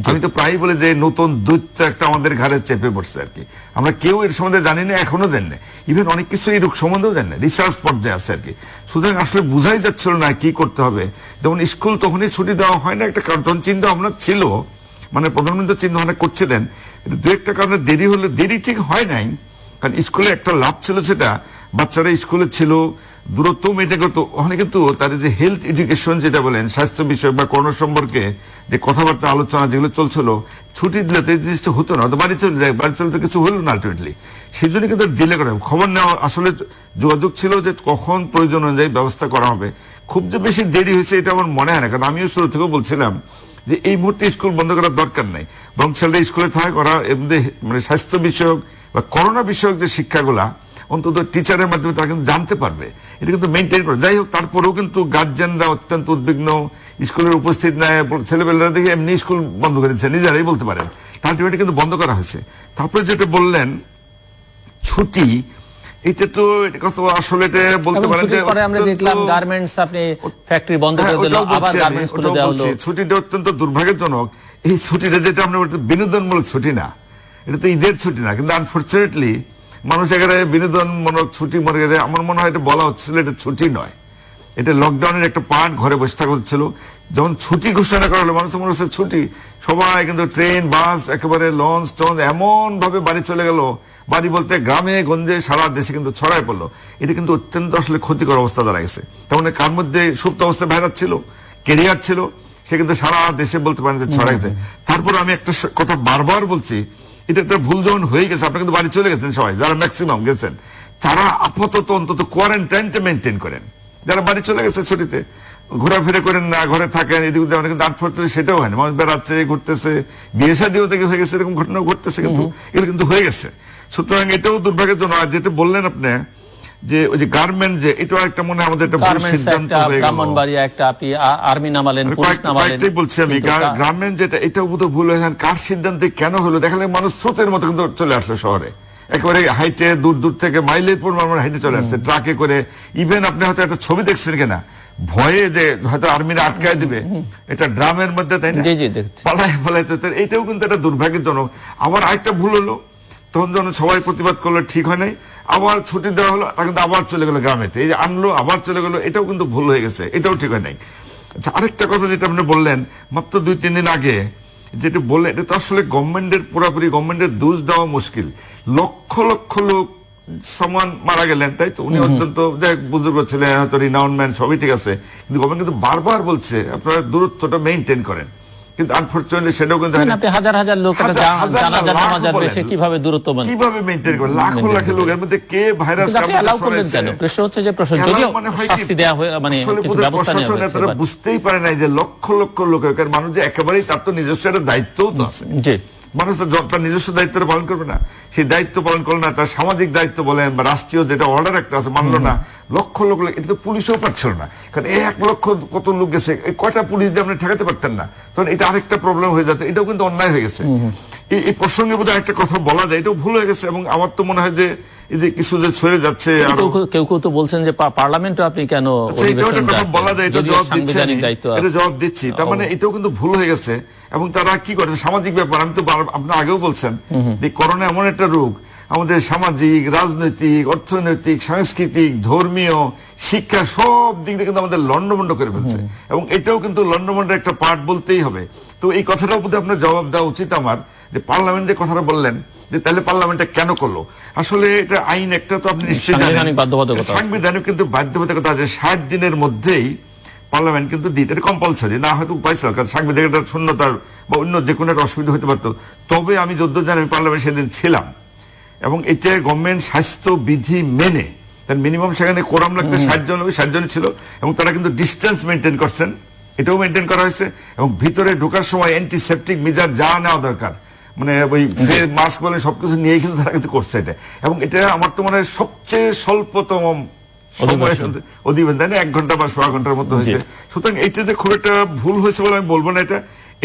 আমি তো প্রায় বলি যে নতুন দৈত্য একটা আমাদের ঘাড়ে চেপে পড়ছে আর কি। আমরা কেউ এর সম্বন্ধে জানি না, এখনো জানি না, ইভেন অনেক কিছু এই রোগ সম্বন্ধেও জানি না, রিসার্চ পর্যায়ে আছে আর কি। সুতরাং আসলে বোঝাই যাচ্ছিল না কি করতে হবে। যেমন স্কুল তখনই ছুটি দেওয়া হয় না, একটা কারণ চিন্তা ভাবনা ছিল, মানে প্রধানমন্ত্রী চিন্তা ভাবনা করছিলেন। দু একটা কারণে দেরি হলে, দেরি ঠিক হয় নাই, কারণ স্কুলে একটা লাভ ছিল, সেটা বাচ্চারা স্কুলে ছিল, দূরত্ব মেটে করতো। ওখানে কিন্তু তাদের যে হেলথ এডুকেশন যেটা বলেন, স্বাস্থ্য বিষয় বা করোনা সম্পর্কে যে কথাবার্তা আলোচনা যেগুলো চলছিল, ছুটি দিলে তো এই জিনিসটা হতো না, বাড়ি চলে যায়, বাড়ি চলে তো কিছু হলো না আলটিমেটলি। সেই জন্য কিন্তু ডিলে করা, খবর নেওয়া, আসলে যোগাযোগ ছিল যে কখন প্রয়োজন অনুযায়ী ব্যবস্থা করা হবে। খুব যে বেশি দেরি হয়েছে এটা আমার মনে হয় না, কারণ আমিও শুরু থেকেও বলছিলাম যে এই মুহূর্তে স্কুল বন্ধ করার দরকার নাই, বরং ছেলেরা স্কুলে থাকা করা, এমনি মানে স্বাস্থ্য বিষয়ক বা করোনা বিষয়ক যে শিক্ষাগুলা অন্তত টিচারের মাধ্যমে তারা কিন্তু জানতে পারবে, এটা কিন্তু মেনটেন করে। যাই হোক, তারপরেও কিন্তু গার্জিয়ানরা অত্যন্ত উদ্বিগ্ন, স্কুলের উপস্থিত নেয়, ছেলেবেলারা দেখে এমনি স্কুল বন্ধ করে দিচ্ছে, নিজেরাই বলতে পারেন, আলটিমেটলি কিন্তু বন্ধ করা হয়েছে। তারপরে যেটা বললেন ছুটি, এটা তো আসলে বলতে পারেন যে আমরা দেখলাম গার্মেন্টস, আপনি ফ্যাক্টরি বন্ধ করে দিল, আবার গার্মেন্টস খুলে দেওয়া হলো। ছুটিটা অত্যন্ত দুর্ভাগ্যজনক। এই ছুটিটা যেটা আমরা বলতে বিনোদনমূলক ছুটি না, এটা তো ঈদের ছুটি না, কিন্তু আনফর্চুনেটলি মানুষ এখানে বিনোদনমূলক ছুটি মনে করে, আমার মনে হয় এটা বলা হচ্ছিল এটা ছুটি নয়, এটা লকডাউনের একটা পার্ট, ঘরে বসে থাকা হচ্ছিল। যখন ছুটি ঘোষণা করা হলো, মানুষ মনে হচ্ছে ছুটি, সবাই কিন্তু ট্রেন, বাস, একেবারে লঞ্চ টঞ্চ এমন ভাবে বাড়ি চলে গেল, বাড়ি বলতে গ্রামে গঞ্জে সারা দেশে কিন্তু ছড়ায় পড়লো। এটা কিন্তু অত্যন্ত আসলে ক্ষতিকর অবস্থা দাঁড়াইছে। তার মানে কার মধ্যে সুপ্ত অবস্থায় ভাইরাস ছিল, কেরিয়ার ছিল, সে কিন্তু সারা দেশে বলতে পারেন যে ছড়াইছে। তারপর আমি একটা কথা বারবার বলছি, এটা একটা ভুল যখন হয়ে গেছে, আপনি কিন্তু বাড়ি চলে গেছেন সবাই, যারা ম্যাক্সিমাম গেছেন, তারা আপাতত অন্তত কোয়ারেন্টাইনটা মেনটেন করেন। যারা বাড়ি চলে গেছে ছুটিতে, ঘোরাফেরা করেন না, ঘরে থাকেন, এদিকে যাবেন, কিন্তু আনফর্চুনেটলি সেটাও হয় না। মানুষ বেড়াচ্ছে, ঘুরতেছে, বিয়ে শাদিও থেকে হয়ে গেছে, এরকম ঘটনা ঘটতেছে, কিন্তু এগুলো কিন্তু হয়ে গেছে। সুতরাং এটাও দুর্ভাগ্যজনক। আর যেটা বললেন আপনি যে ওই যে গার্মেন্ট, যে এটাও একটা মনে হয় আমাদের একটা ভুল সিদ্ধান্ত হয়ে গেল। ব্রাহ্মণবাড়িয়া একটা আপনি আর্মি নামালেন, পুলিশ নামালেন, কয়েকটাই বলছি আমি। গার্মেন্ট যেটা, এটাও বোধহয় ভুল হয়ে গেল। কার সিদ্ধান্তে কেন হলো? দেখালে মানুষ স্রোতের মতো কিন্তু চলে আসলো শহরে, একেবারে হাইটে, দূর দূর থেকে মাইলের পর হাইটে চলে আসছে ট্রাকে করে। ইভেন আপনি হয়তো একটা ছবি দেখছেন কিনা, ভয়ে যে হয়তো আর্মিরা আটকায় দিবে, এটা ড্রামের মধ্যে, তাই না, পালায় পালায়। এটাও কিন্তু একটা দুর্ভাগ্যজনক। আবার আরেকটা ভুল হলো, তখন যখন সবাই প্রতিবাদ করলো, ঠিক হয় নাই, আবার ছুটি দেওয়া হলো, তা কিন্তু আবার চলে গেল গ্রামেতে, এই যে আনলো আবার চলে গেল, এটাও কিন্তু ভুল হয়ে গেছে, এটাও ঠিক হয় নাই। আচ্ছা, আরেকটা কথা যেটা আপনি বললেন মাত্র 2-3 দিন আগে, যেটা বললেন, এটা তো আসলে গভর্নমেন্টের, পুরোপুরি গভর্নমেন্টের দোষ দেওয়া মুশকিল। লক্ষ লক্ষ লোক সমান মারা গেলেন, তাই তো? উনি অত্যন্ত বুজুর্গ ছিলেন, হয়তো রিনাউন্ডমেন্ট, সবই ঠিক আছে, কিন্তু গভর্নমেন্ট কিন্তু বারবার বলছে আপনারা দূরত্বটা মেইনটেইন করেন, কিন্তু আনফরচুনেটলি সেটাও কিন্তু হাজার হাজার লোক কিভাবে দূরত্ব কিভাবে মেইনটেইন করে, লাখ লাখ লোকের মধ্যে কে ভাইরাস প্রশ্ন হচ্ছে যে শাস্তি দেয়া হয়, মানে ব্যবস্থা নেওয়া হয়েছে, তারা বুঝতেই পারে নাই যে লক্ষ লক্ষ লোকের মানুষ যে একেবারেই, তার তো নিজস্ব একটা দায়িত্বও তো আছে। মানুষ তার নিজস্ব দায়িত্বটা পালন করবে না, সেই দায়িত্ব পালন করলো না, তার সামাজিক দায়িত্ব বলেন বা রাষ্ট্রীয় যেটা অর্ডার একটা আছে মানলো না, লক্ষ লোক, এটা তো পুলিশও পারছিল না, কারণ 1 লক্ষ কত লোক গেছে, কয়টা পুলিশ দিয়ে আপনি ঠেকাতে পারতেন না, তখন এটা আরেকটা প্রবলেম হয়ে যেত। এটাও কিন্তু অন্যায় হয়ে গেছে। এই প্রসঙ্গে বোধহয় একটা কথা বলা যায়, এটাও ভুল হয়ে গেছে। এবং আমার তো মনে হয় যে এই যে কিছু যে ছড়ে যাচ্ছে, কেউ কেউ তো বলছেন যে পার্লামেন্টও আপনি কেন বলা যায়, এটা জবাব দিচ্ছি, তার মানে এটাও কিন্তু ভুল হয়ে গেছে। এবং তারা কি করে, সামাজিক ব্যাপার, আমি তো আপনার আগেও বলছেন যে করোনা এমন একটা রোগ, আমাদের সামাজিক, রাজনৈতিক, অর্থনৈতিক, সাংস্কৃতিক, ধর্মীয়, শিক্ষা সব দিক দিয়ে কিন্তু আমাদের লন্ডভন্ড করে ফেলছে, এবং এটাও কিন্তু লন্ডভন্ডের একটা পার্ট বলতেই হবে। তো এই কথাটার প্রতি আপনার জবাব দেওয়া উচিত আমার, যে পার্লামেন্ট যে কথাটা বললেন, যে তাহলে পার্লামেন্টটা কেন করলো? আসলে এটা আইন একটা, তো আপনি নিশ্চয়ই জানেন সাংবিধানিক কিন্তু বাধ্যবাধকতা আছে, 60 দিনের মধ্যেই পার্লামেন্ট কিন্তু দিতে, এটা কম্পালসারি না, হয়তো উপায় ছিল, কারণ সাংবিধানিক শূন্যতার বা অন্য যে কোনো একটা অসুবিধা হতে পারতো। তবে আমি যদ্দূর জানি, আমি পার্লামেন্ট সেদিন ছিলাম, এবং এটা গভর্নমেন্ট স্বাস্থ্য বিধি মেনে, মিনিমাম সেখানে কোরাম লাগতে 60 জন, 60 জন ছিল, এবং তারা কিন্তু ডিস্টেন্স মেনটেন করছেন, এটাও মেনটেন করা হয়েছে। এবং ভিতরে ঢোকার সময় অ্যান্টিসেপটিক মেজার যা নেওয়া দরকার, মানে ওই মাস্ক বলে সবকিছু নিয়ে কিন্তু তারা কিন্তু করছে এটা। এবং এটা আমার তো মনে হয় সবচেয়ে স্বল্পতম অধিবেশন, তাই না, 1 ঘন্টা বা 1.25 ঘন্টার মতো হয়েছে। সুতরাং এটা যে খুব একটা ভুল হয়েছে বলে আমি বলবো না,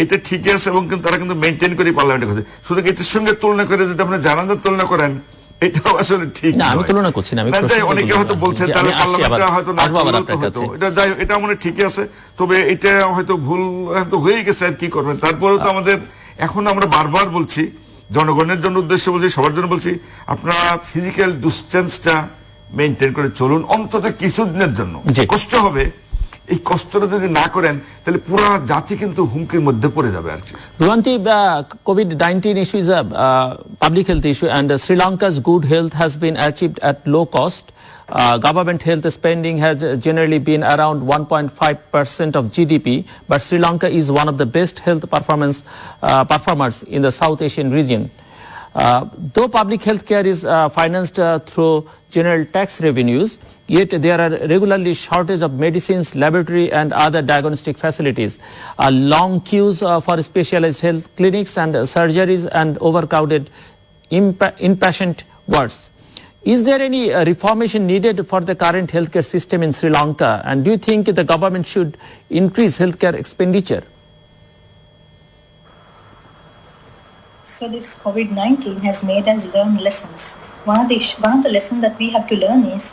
এটা ঠিকই আছে, এবং তারা কিন্তু মেনটেন করে পার্লামেন্টে করছে। সুতরাং এটার সঙ্গে তুলনা করে যদি আপনি জানাজার তুলনা করেন, এটাও আসলে ঠিক না। আমি তুলনা করছি না, অনেকে হয়তো বলছেন তাহলে পার্লামেন্টটা হয়তো না হতো, এটা যাই, এটা মনে ঠিকই আছে, তবে এটা হয়তো ভুল হয়তো হয়ে গেছে, আর কি করবেন। তারপরেও তো আমাদের এখন আমরা বারবার বলছি, জনগণের জন্য উদ্দেশ্য বলছি, সবার জন্য বলছি, আপনারা ফিজিক্যাল ডিস্টেন্সটা মেনটেন করে চলুন, অন্তত কিছুদিনের জন্য। কষ্ট হবে, এই কষ্টটা যদি না করেন, তাহলে পুরো জাতি কিন্তু হুমকির মধ্যে পড়ে যাবে আর কি। Ruwanthi, COVID-19 issue is a public health issue, and Sri Lanka's good health has been achieved at low cost. Government health spending has generally been around 1.5% of GDP, but Sri Lanka is one of the best health performers in the South Asian region. Though public health care is financed through general tax revenues, yet there are regularly shortage of medicines, laboratory and other diagnostic facilities, long queues for specialized health clinics and surgeries, and overcrowded inpatient wards. Is there any reformation needed for the current healthcare system in Sri Lanka, and do you think the government should increase healthcare expenditure? So this COVID-19 has made us learn lessons. One of the lessons that we have to learn is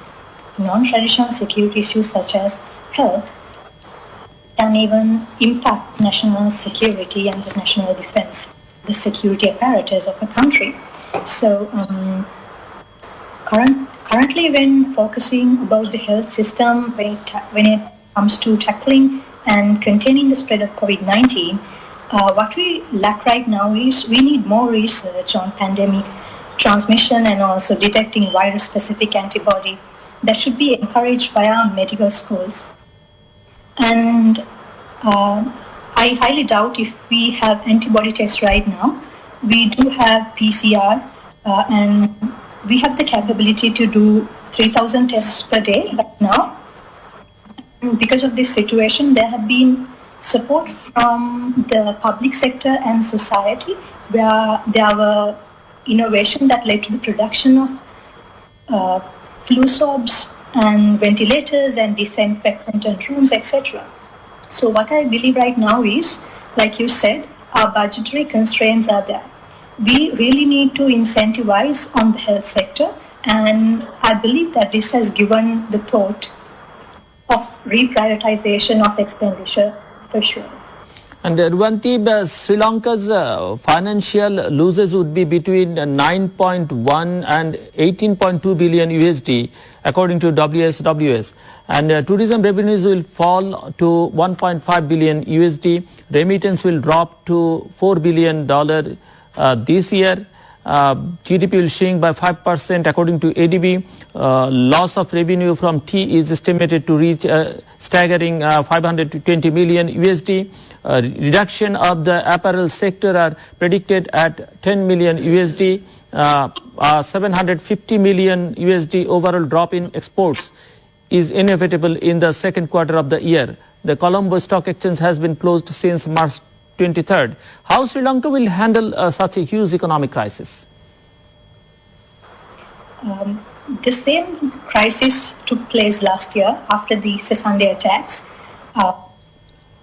non-traditional security issues such as health can even impact national security and the national defense, the security apparatus of a country. So currently when focusing about the health system, when it comes to tackling and containing the spread of COVID-19, what we lack right now is we need more research on pandemic transmission and also detecting virus-specific antibody that should be encouraged by our medical schools. And I highly doubt if we have antibody tests right now. We do have PCR and we have the capability to do 3,000 tests per day right now. because of this situation, there have been support from the public sector and society, where there were innovation that led to the production of flu swabs and ventilators and disinfectant rooms, etc. So what I believe right now is, like you said, our budgetary constraints are there. We really need to incentivize on the health sector, and I believe that this has given the thought of reprioritization of expenditure for sure. And Ruwanthi, Sri Lanka's financial losses would be between 9.1 and 18.2 billion USD, according to WSWS. And tourism revenues will fall to 1.5 billion USD. Remittance will drop to $4 billion this year. GDP will shrink by 5%, according to ADB. Loss of revenue from tea is estimated to reach staggering 520 million USD. Reduction of the apparel sector are predicted at 10 million USD. 750 million USD overall drop in exports is inevitable in the second quarter of the year. The Colombo Stock Exchange has been closed since March 23rd. How Sri Lanka will handle such a huge economic crisis? The same crisis took place last year after the Sesande attacks,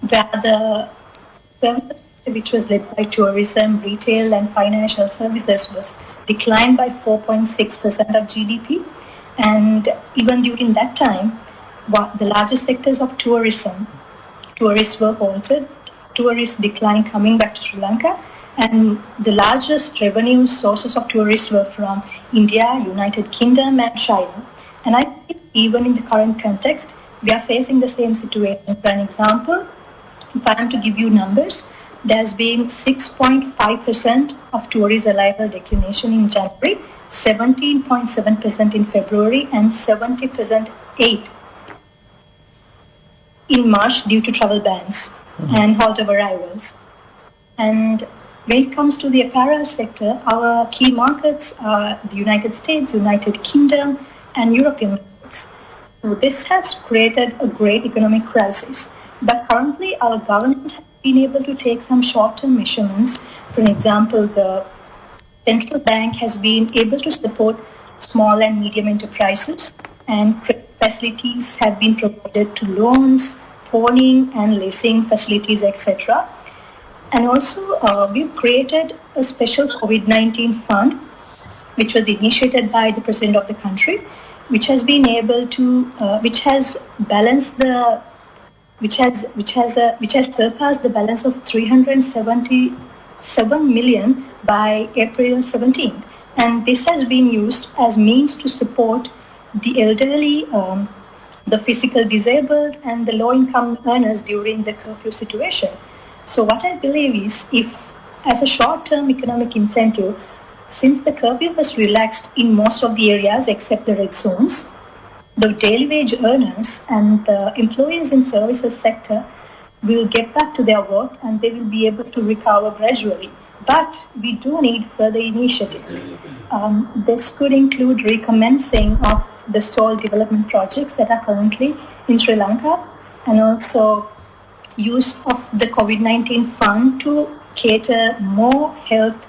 where the service, which was led by tourism, retail and financial services, was declined by 4.6% of GDP. And even during that time, the largest sectors of tourists were halted, tourists declined coming back to Sri Lanka, and the largest revenue sources of tourists were from India, United Kingdom and China. And I think even in the current context, we are facing the same situation. For an example, if I am to give you numbers, there's been 6.5% of tourist arrival declination in January, 17.7% in February, and 70.8% in March due to travel bans and halt of arrivals. And when it comes to the apparel sector, our key markets are the United States, United Kingdom, and European markets. So this has created a great economic crisis. But currently, our government has been able to take some short-term measurements. For example, the central bank has been able to support small and medium enterprises, and credit facilities have been provided to loans, pawning and leasing facilities, etc. And also, we've created a special COVID-19 fund, which was initiated by the president of the country, which has been able to, which has surpassed the balance of 377 million by April 17th. And this has been used as means to support the elderly, the physical disabled and the low-income earners during the curfew situation. So what I believe is, if as a short-term economic incentive, since the curfew was relaxed in most of the areas except the red zones, the daily wage earners and the employees in services sector will get back to their work and they will be able to recover gradually. But we do need further initiatives. This could include recommencing of the stalled development projects that are currently in Sri Lanka, and also use of the COVID-19 fund to cater more health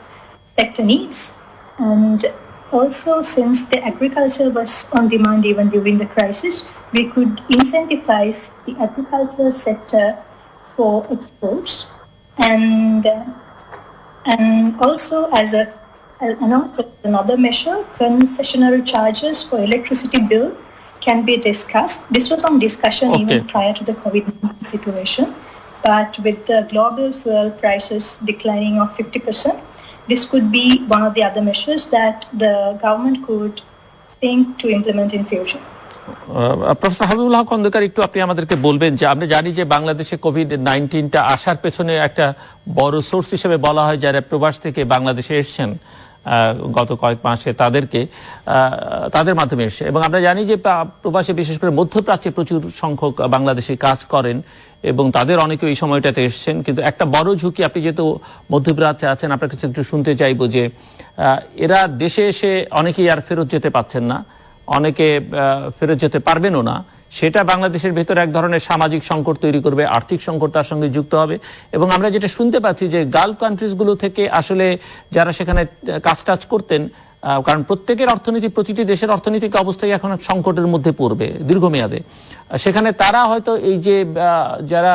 sector needs. And also, since the agriculture was on demand even during the crisis, we could incentivize the agricultural sector for exports, and also as another measure, concessional charges for electricity bill can be discussed. This was on discussion even prior to the COVID-19 situation, but with the global fuel prices declining of 50%, this could be one of the other measures that the government could think to implement in future. Professor Habibul Haque Khandakar, একটু আপনি আমাদেরকে বলবেন যে আমরা জানি যে বাংলাদেশে কোভিড-19টা আসার পেছনে একটা বড় সোর্স হিসেবে বলা হয় যারা প্রবাস থেকে বাংলাদেশে এসেছেন গত কয়েক মাসে, তাদের মাধ্যমে এসে, এবং আমরা জানি যে প্রবাসে বিশেষ করে মধ্যপ্রাচ্যে প্রচুর সংখ্যক বাংলাদেশি কাজ করেন এবং তাদের অনেকে এই সময়টাতে এসেছেন। কিন্তু একটা বড় ঝুঁকি, আপনি যেহেতু মধ্যপ্রাচ্যে আছেন, আপনার কাছে একটু শুনতে চাইবো যে এরা দেশে এসে অনেকেই আর ফেরত যেতে পারছেন না, অনেকে ফেরত যেতে পারবেনও না, সেটা বাংলাদেশের ভেতরে এক ধরনের সামাজিক সংকট তৈরি করবে, আর্থিক সংকট তার সঙ্গে যুক্ত হবে। এবং আমরা যেটা শুনতে পাচ্ছি যে গালফ কান্ট্রিজগুলো থেকে আসলে যারা সেখানে কাজ টাজ করতেন, কারণ প্রত্যেকের অর্থনীতি, প্রতিটি দেশের অর্থনৈতিক অবস্থায় এখন সংকটের মধ্যে পড়বে দীর্ঘমেয়াদে, সেখানে তারা হয়তো এই যে যারা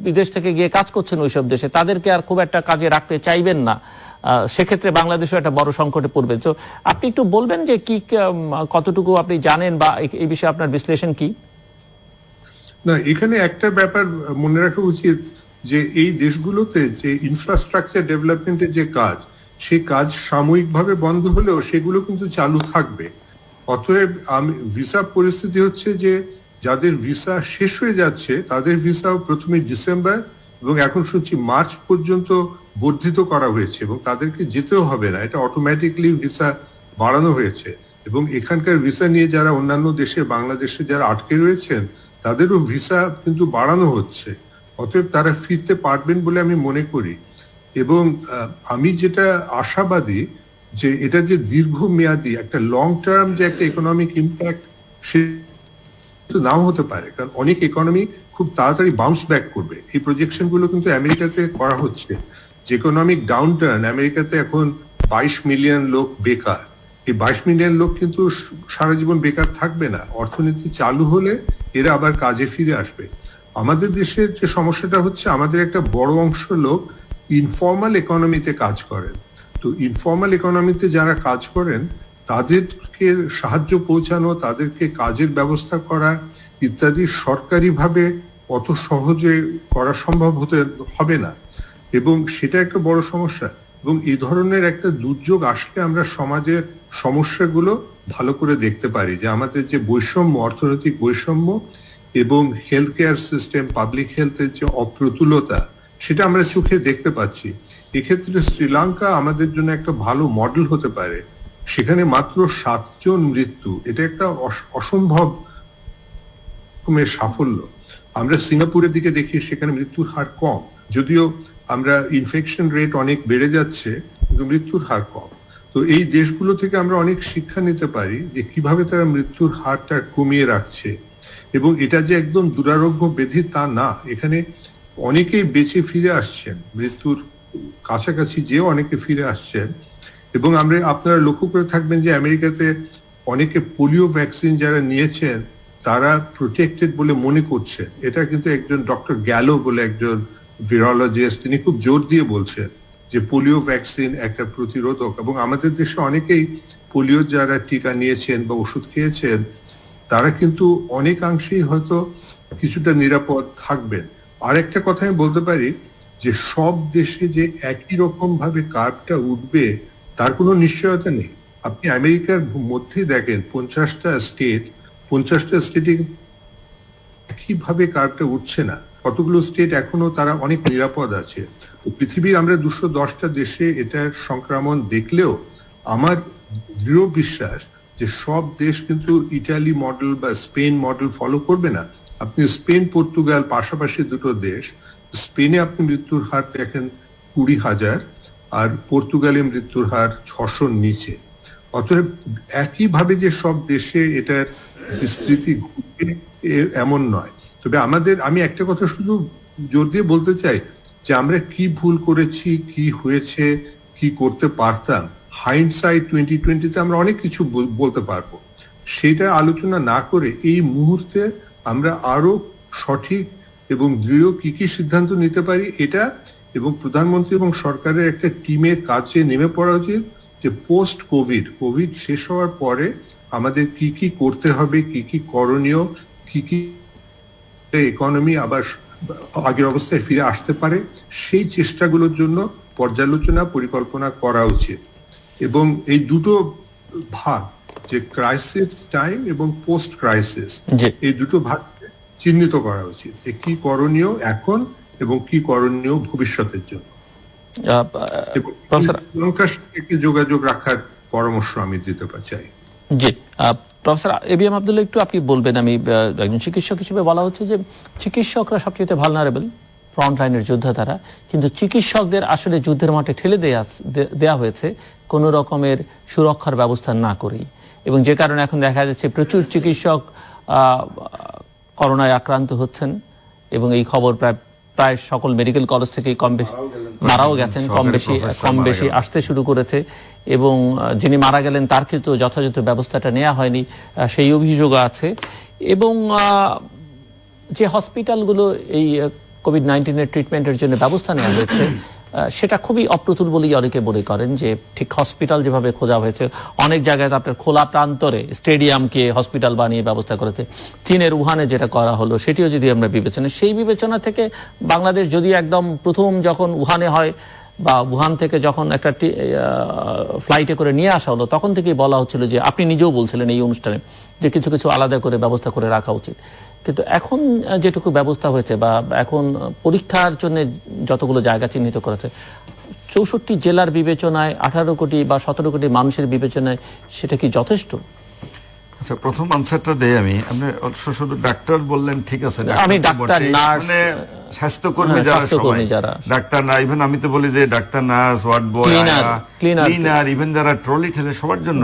বিদেশ থেকে গিয়ে কাজ করছেন ওইসব দেশে, তাদেরকে আর খুব একটা কাজে রাখতে চাইবেন না। সেক্ষেত্রে বাংলাদেশও একটা বড় সংকটে পড়বে। তো আপনি একটু বলবেন যে কি কতটুকু আপনি জানেন বা এই বিষয়ে আপনার বিশ্লেষণ কি? না, এখানে একটা ব্যাপার মনে রাখা উচিত যে এই দেশগুলোতে যে ইনফ্রাস্ট্রাকচার ডেভেলপমেন্টের যে কাজ, সেই কাজ সাময়িকভাবে বন্ধ হলেও সেগুলো কিন্তু চালু থাকবে। অতএব ভিসা পরিস্থিতি হচ্ছে যে যাদের ভিসা শেষ হয়ে যাচ্ছে তাদের ভিসাও প্রথমে ডিসেম্বর এবং এখন শুনছি মার্চ পর্যন্ত বর্ধিত করা হয়েছে এবং তাদেরকে যেতেও হবে না, এটা অটোমেটিকলি ভিসা বাড়ানো হয়েছে। এবং এখানকার ভিসা নিয়ে যারা অন্যান্য দেশে, বাংলাদেশে যারা আটকে রয়েছেন তাদেরও ভিসা কিন্তু বাড়ানো হচ্ছে। অতএব তারা ফিরতে পারবেন বলে আমি মনে করি। এবং আমি যেটা আশাবাদী যে এটা যে দীর্ঘমেয়াদী একটা লং টার্ম যে একটা ইকোনমিক ইম্প্যাক্ট, সে নাও হতে পারে, কারণ অনেক ইকোনমি খুব তাড়াতাড়ি বাউন্স ব্যাক করবে। এই প্রজেকশন গুলো কিন্তু আমেরিকাতে করা হচ্ছে যে ইকোনমিক ডাউনটার্ন, আমেরিকাতে এখন 22 মিলিয়ন লোক বেকার। এই 22 মিলিয়ন লোক কিন্তু সারা জীবন বেকার থাকবে না, অর্থনীতি চালু হলে এরা আবার কাজে ফিরে আসবে। আমাদের দেশের যে সমস্যাটা হচ্ছে, আমাদের একটা বড় অংশ লোক ইনফর্মাল ইকোনমিতে কাজ করেন। তো ইনফর্মাল ইকোনমিতে যারা কাজ করেন তাদেরকে সাহায্য পৌঁছানো, তাদেরকে কাজের ব্যবস্থা করা ইত্যাদি সরকারিভাবে অত সহজে করা সম্ভব হবে না, এবং সেটা একটা বড় সমস্যা। এবং এই ধরনের একটা দুর্যোগ আসলে আমরা সমাজের সমস্যাগুলো ভালো করে দেখতে পারি, যে আমাদের যে বৈষম্য, অর্থনৈতিক বৈষম্য এবং হেলথ কেয়ার সিস্টেম, পাবলিক হেলথের যে অপ্রতুলতা, সেটা আমরা চোখে দেখতে পাচ্ছি। এক্ষেত্রে শ্রীলঙ্কা আমাদের জন্য একটা ভালো মডেল হতে পারে। সেখানে মাত্র 7 জন মৃত্যু, এটা একটা অসম্ভব রকমের সাফল্য। আমরা সিঙ্গাপুরের দিকে দেখি, সেখানে মৃত্যুর হার কম, যদিও আমরা ইনফেকশন রেট অনেক বেড়ে যাচ্ছে কিন্তু মৃত্যুর হার কম। তো এই দেশগুলো থেকে আমরা অনেক শিক্ষা নিতে পারি যে কিভাবে তারা মৃত্যুর হারটা কমিয়ে রাখছে। এবং এটা যে একদম দুরারোগ্য ব্যাধি তা না, এখানে অনেকেই বেঁচে ফিরে আসছেন, মৃত্যুর কাছাকাছি যেও অনেকে ফিরে আসছেন। এবং আপনারা লক্ষ্য করে থাকবেন যে আমেরিকাতে অনেকে পোলিও ভ্যাকসিন যারা নিয়েছেন তারা প্রোটেক্টেড বলে মনে করছেন। এটা কিন্তু একজন ডক্টর গ্যালো বলে একজন ভিরোলজিস্ট, তিনি খুব জোর দিয়ে বলছেন যে পোলিও ভ্যাকসিন একটা প্রতিরোধক। এবং আমাদের দেশে অনেকেই পোলিও যারা টিকা নিয়েছেন বা ওষুধ খেয়েছেন তারা কিন্তু অনেকাংশেই হয়তো কিছুটা নিরাপদ থাকবেন। আর একটা কথা আমি বলতে পারি যে সব দেশে যে একই রকম ভাবে কার্ভটা উঠবে তার কোনো নিশ্চয়তা নেই। আপনি আমেরিকার মধ্যেই দেখেন 50টা স্টেটে একইভাবে কার্ভটা উঠছে না, কতগুলো স্টেট এখনো তারা অনেক নিরাপদ আছে। তো পৃথিবীর আমরা 210টা দেশে এটার সংক্রমণ দেখলেও আমার দৃঢ় বিশ্বাস যে সব দেশ কিন্তু ইটালি মডেল বা স্পেন মডেল ফলো করবে না। আপনি স্পেন, পর্তুগাল পাশাপাশি দুটো দেশ, স্পেনে আপনি মৃত্যুর হার দেখেন 20,000 আর পর্তুগালে মৃত্যুর হার 600-র নিচে। অতএব একইভাবে যে সব দেশে এটার বিস্তৃতি ঘটবে এমন নয়। তবে আমি একটা কথা শুধু জোর দিয়ে বলতে চাই যে আমরা কি ভুল করেছি, কি হয়েছে, কি করতে পারতাম, হাইন্ডসাইট 2020-তে আমরা অনেক কিছু বলতে পারবো। সেটা আলোচনা না করে এই মুহূর্তে আমরা আরো সঠিক এবং দৃঢ় কি কি সিদ্ধান্ত নিতে পারি এটা, এবং প্রধানমন্ত্রী এবং সরকারের একটা টিমের কাজে নেমে পড়া উচিত যে পোস্ট কোভিড শেষ হওয়ার পরে আমাদের কি কি করতে হবে, কি কি করণীয়, কি কি ইকোনমি আবার আগের অবস্থায় ফিরে আসতে পারে, সেই চেষ্টাগুলোর জন্য পর্যালোচনা পরিকল্পনা করা উচিত। এবং এই দুটো ভাগ, যে ক্রাইসিস টাইম এবং পোস্ট ক্রাইসিস, এই দুটো ভাগ চিহ্নিত করা উচিত যে কি করণীয় এখন এবং কি করণীয় ভবিষ্যতের জন্য। লঙ্কার সাথে যোগাযোগ রাখার পরামর্শ আমি দিতে চাই। জি প্রফেসর এবিএম আব্দুল্লাহ, একটু আপনি বলবেন, আমি একজন চিকিৎসক হিসেবে বলা হচ্ছে যে চিকিৎসকরা সবচেয়ে ভালনারেবল, ফ্রন্ট লাইনের যোদ্ধা তারা, কিন্তু চিকিৎসকদের আসলে যুদ্ধের মাঠে ঠেলে দেয়া হয়েছে কোনো রকমের সুরক্ষার ব্যবস্থা না করেই, এবং যে কারণে এখন দেখা যাচ্ছে প্রচুর চিকিৎসক করোনায় আক্রান্ত হচ্ছেন এবং এই খবর প্রায় সকল মেডিকেল কলেজ থেকেই কম বেশি মারাও গেছেন, কম বেশি আসতে শুরু করেছে এবং যিনি মারা গেলেন তার ক্ষেত্রেও যথাযথ ব্যবস্থাটা নেওয়া হয়নি, সেই অভিযোগ আছে। এবং যে হসপিটালগুলো এই কোভিড-19 ট্রিটমেন্টের জন্য ব্যবস্থা নেওয়া হয়েছে সেটা খুবই অপ্রতুল বলেই অনেকে মনে করেন, যে ঠিক হসপিটাল যেভাবে খোঁজা হয়েছে, অনেক জায়গায় আপনার খোলা প্রান্তরে স্টেডিয়ামকে হসপিটাল বানিয়ে ব্যবস্থা করেছে। চীনের উহানে যেটা করা হলো সেটিও যদি আমরা সেই বিবেচনা থেকে বাংলাদেশ যদি একদম প্রথম যখন উহানে হয় বা উহান থেকে যখন একটা ফ্লাইটে করে নিয়ে আসা হলো, তখন থেকেই বলা হচ্ছিল যে আপনি নিজেও বলছিলেন এই অনুষ্ঠানে যে কিছু কিছু আলাদা করে ব্যবস্থা করে রাখা উচিত। কিন্তু এখন যেটুকু ব্যবস্থা হয়েছে বা এখন পরীক্ষার জন্য যতগুলো জায়গা চিহ্নিত করেছে, 64 জেলার বিবেচনায় 18 কোটি বা 17 কোটি মানুষের বিবেচনায় সেটা কি যথেষ্ট? আচ্ছা, প্রথম আনসারটা দেই আমি। আপনি শুধু ডাক্তার বললেন, ঠিক আছে, আমি ডাক্তার, নার্স, স্বাস্থ্যকর্মী যারা ডাক্তার না, ইভেন আমি তো বলি যে doctor, nurse, ward boy, cleaner, even যারা ট্রলি ঠেলে সবার জন্য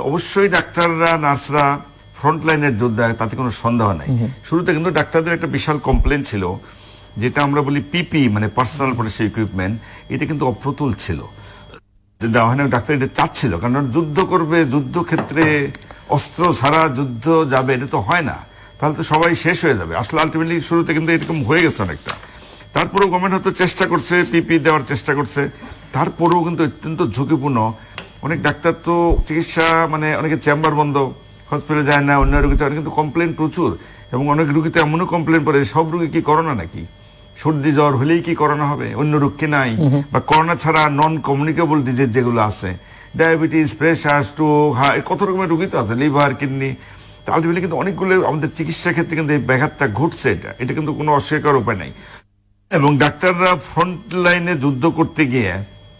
অবশ্যই ডাক্তাররা, নার্সরা ফ্রন্ট লাইনের যোদ্ধা, তাতে কোনো সন্দেহ নাই। শুরুতে কিন্তু ডাক্তারদের একটা বিশাল কমপ্লেন ছিল, যেটা আমরা বলি পিপি, মানে পার্সোনাল প্রোটেকটিভ ইকুইপমেন্ট, এটা কিন্তু অপ্রতুল ছিল, দেওয়া হয় না। ডাক্তার এটা চাচ্ছিল, কারণ যুদ্ধ করবে, যুদ্ধক্ষেত্রে অস্ত্র ছাড়া যুদ্ধ যাবে, এটা তো হয় না, তাহলে তো সবাই শেষ হয়ে যাবে। আসলে আলটিমেটলি শুরুতে কিন্তু এরকম হয়ে গেছে অনেকটা। তারপরেও গভর্নমেন্ট হয়তো চেষ্টা করছে, পিপি দেওয়ার চেষ্টা করছে, তারপরেও কিন্তু অত্যন্ত ঝুঁকিপূর্ণ। অনেক ডাক্তার তো চিকিৎসা, মানে অনেকে চেম্বার বন্ধ, হসপিটালে যায় না, অন্য রোগী চায়, কিন্তু কমপ্লেন প্রচুর। এবং অনেক রোগীতে এমনও কমপ্লেন করে, সব রোগী কি করোনা নাকি, সর্দি জ্বর হলেই কি করোনা হবে, অন্য রোগ কি নাই, বা করোনা ছাড়া নন কমিউনিকেবল ডিজিজ যেগুলো আছে, ডায়াবেটিস, প্রেশার, স্ট্রোক, কত রকমের রোগী তো আছে, লিভার, কিডনি। আলটিমেটলি কিন্তু অনেকগুলো আমাদের চিকিৎসা ক্ষেত্রে কিন্তু এই ব্যাঘাতটা ঘটছে, এটা কিন্তু কোনো অস্বীকার উপায় নাই। এবং ডাক্তাররা ফ্রন্ট লাইনে যুদ্ধ করতে গিয়ে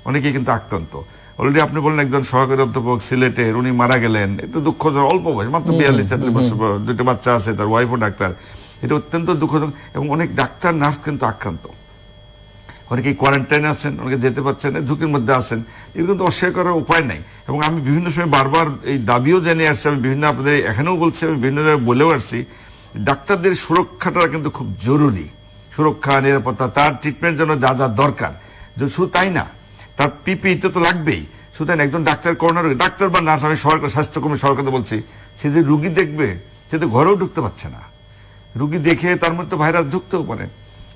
অনেকে কিন্তু আক্রান্ত। অলরেডি আপনি বললেন একজন সহকারী অধ্যাপক সিলেটের, উনি মারা গেলেন, একটু দুঃখজনক, অল্প বয়স, মাত্র 42-43 বছর, দুটো বাচ্চা আছে, তার ওয়াইফও ডাক্তার, এটা অত্যন্ত দুঃখজনক। এবং অনেক ডাক্তার, নার্স কিন্তু আক্রান্ত, অনেকে কোয়ারেন্টাইনে আছেন, অনেকে যেতে পারছেন, ঝুঁকির মধ্যে আছেন, এগুলো কিন্তু অস্বীকার করার উপায় নাই। এবং আমি বিভিন্ন সময় বারবার এই দাবিও জানিয়ে আসছি, আমি বিভিন্ন আপনাদের এখানেও বলছি, আমি বিভিন্ন জায়গায় বলেও আসছি, ডাক্তারদের সুরক্ষাটা কিন্তু খুব জরুরি, সুরক্ষা, নিরাপত্তা, তার ট্রিটমেন্টের জন্য যা যা দরকার, শুধু তাই না, তার পিপি তো লাগবেই। সুতরাং একজন ডাক্তার, করোনা রোগী, ডাক্তার বা নার্স, আমি সরকার স্বাস্থ্যকর্মী সরকারকে বলছি, সে যে রুগী দেখবে, সে তো ঘরেও ঢুকতে পারছে না, রুগী দেখে তার মধ্যে ভাইরাস ঢুকতেও পারে,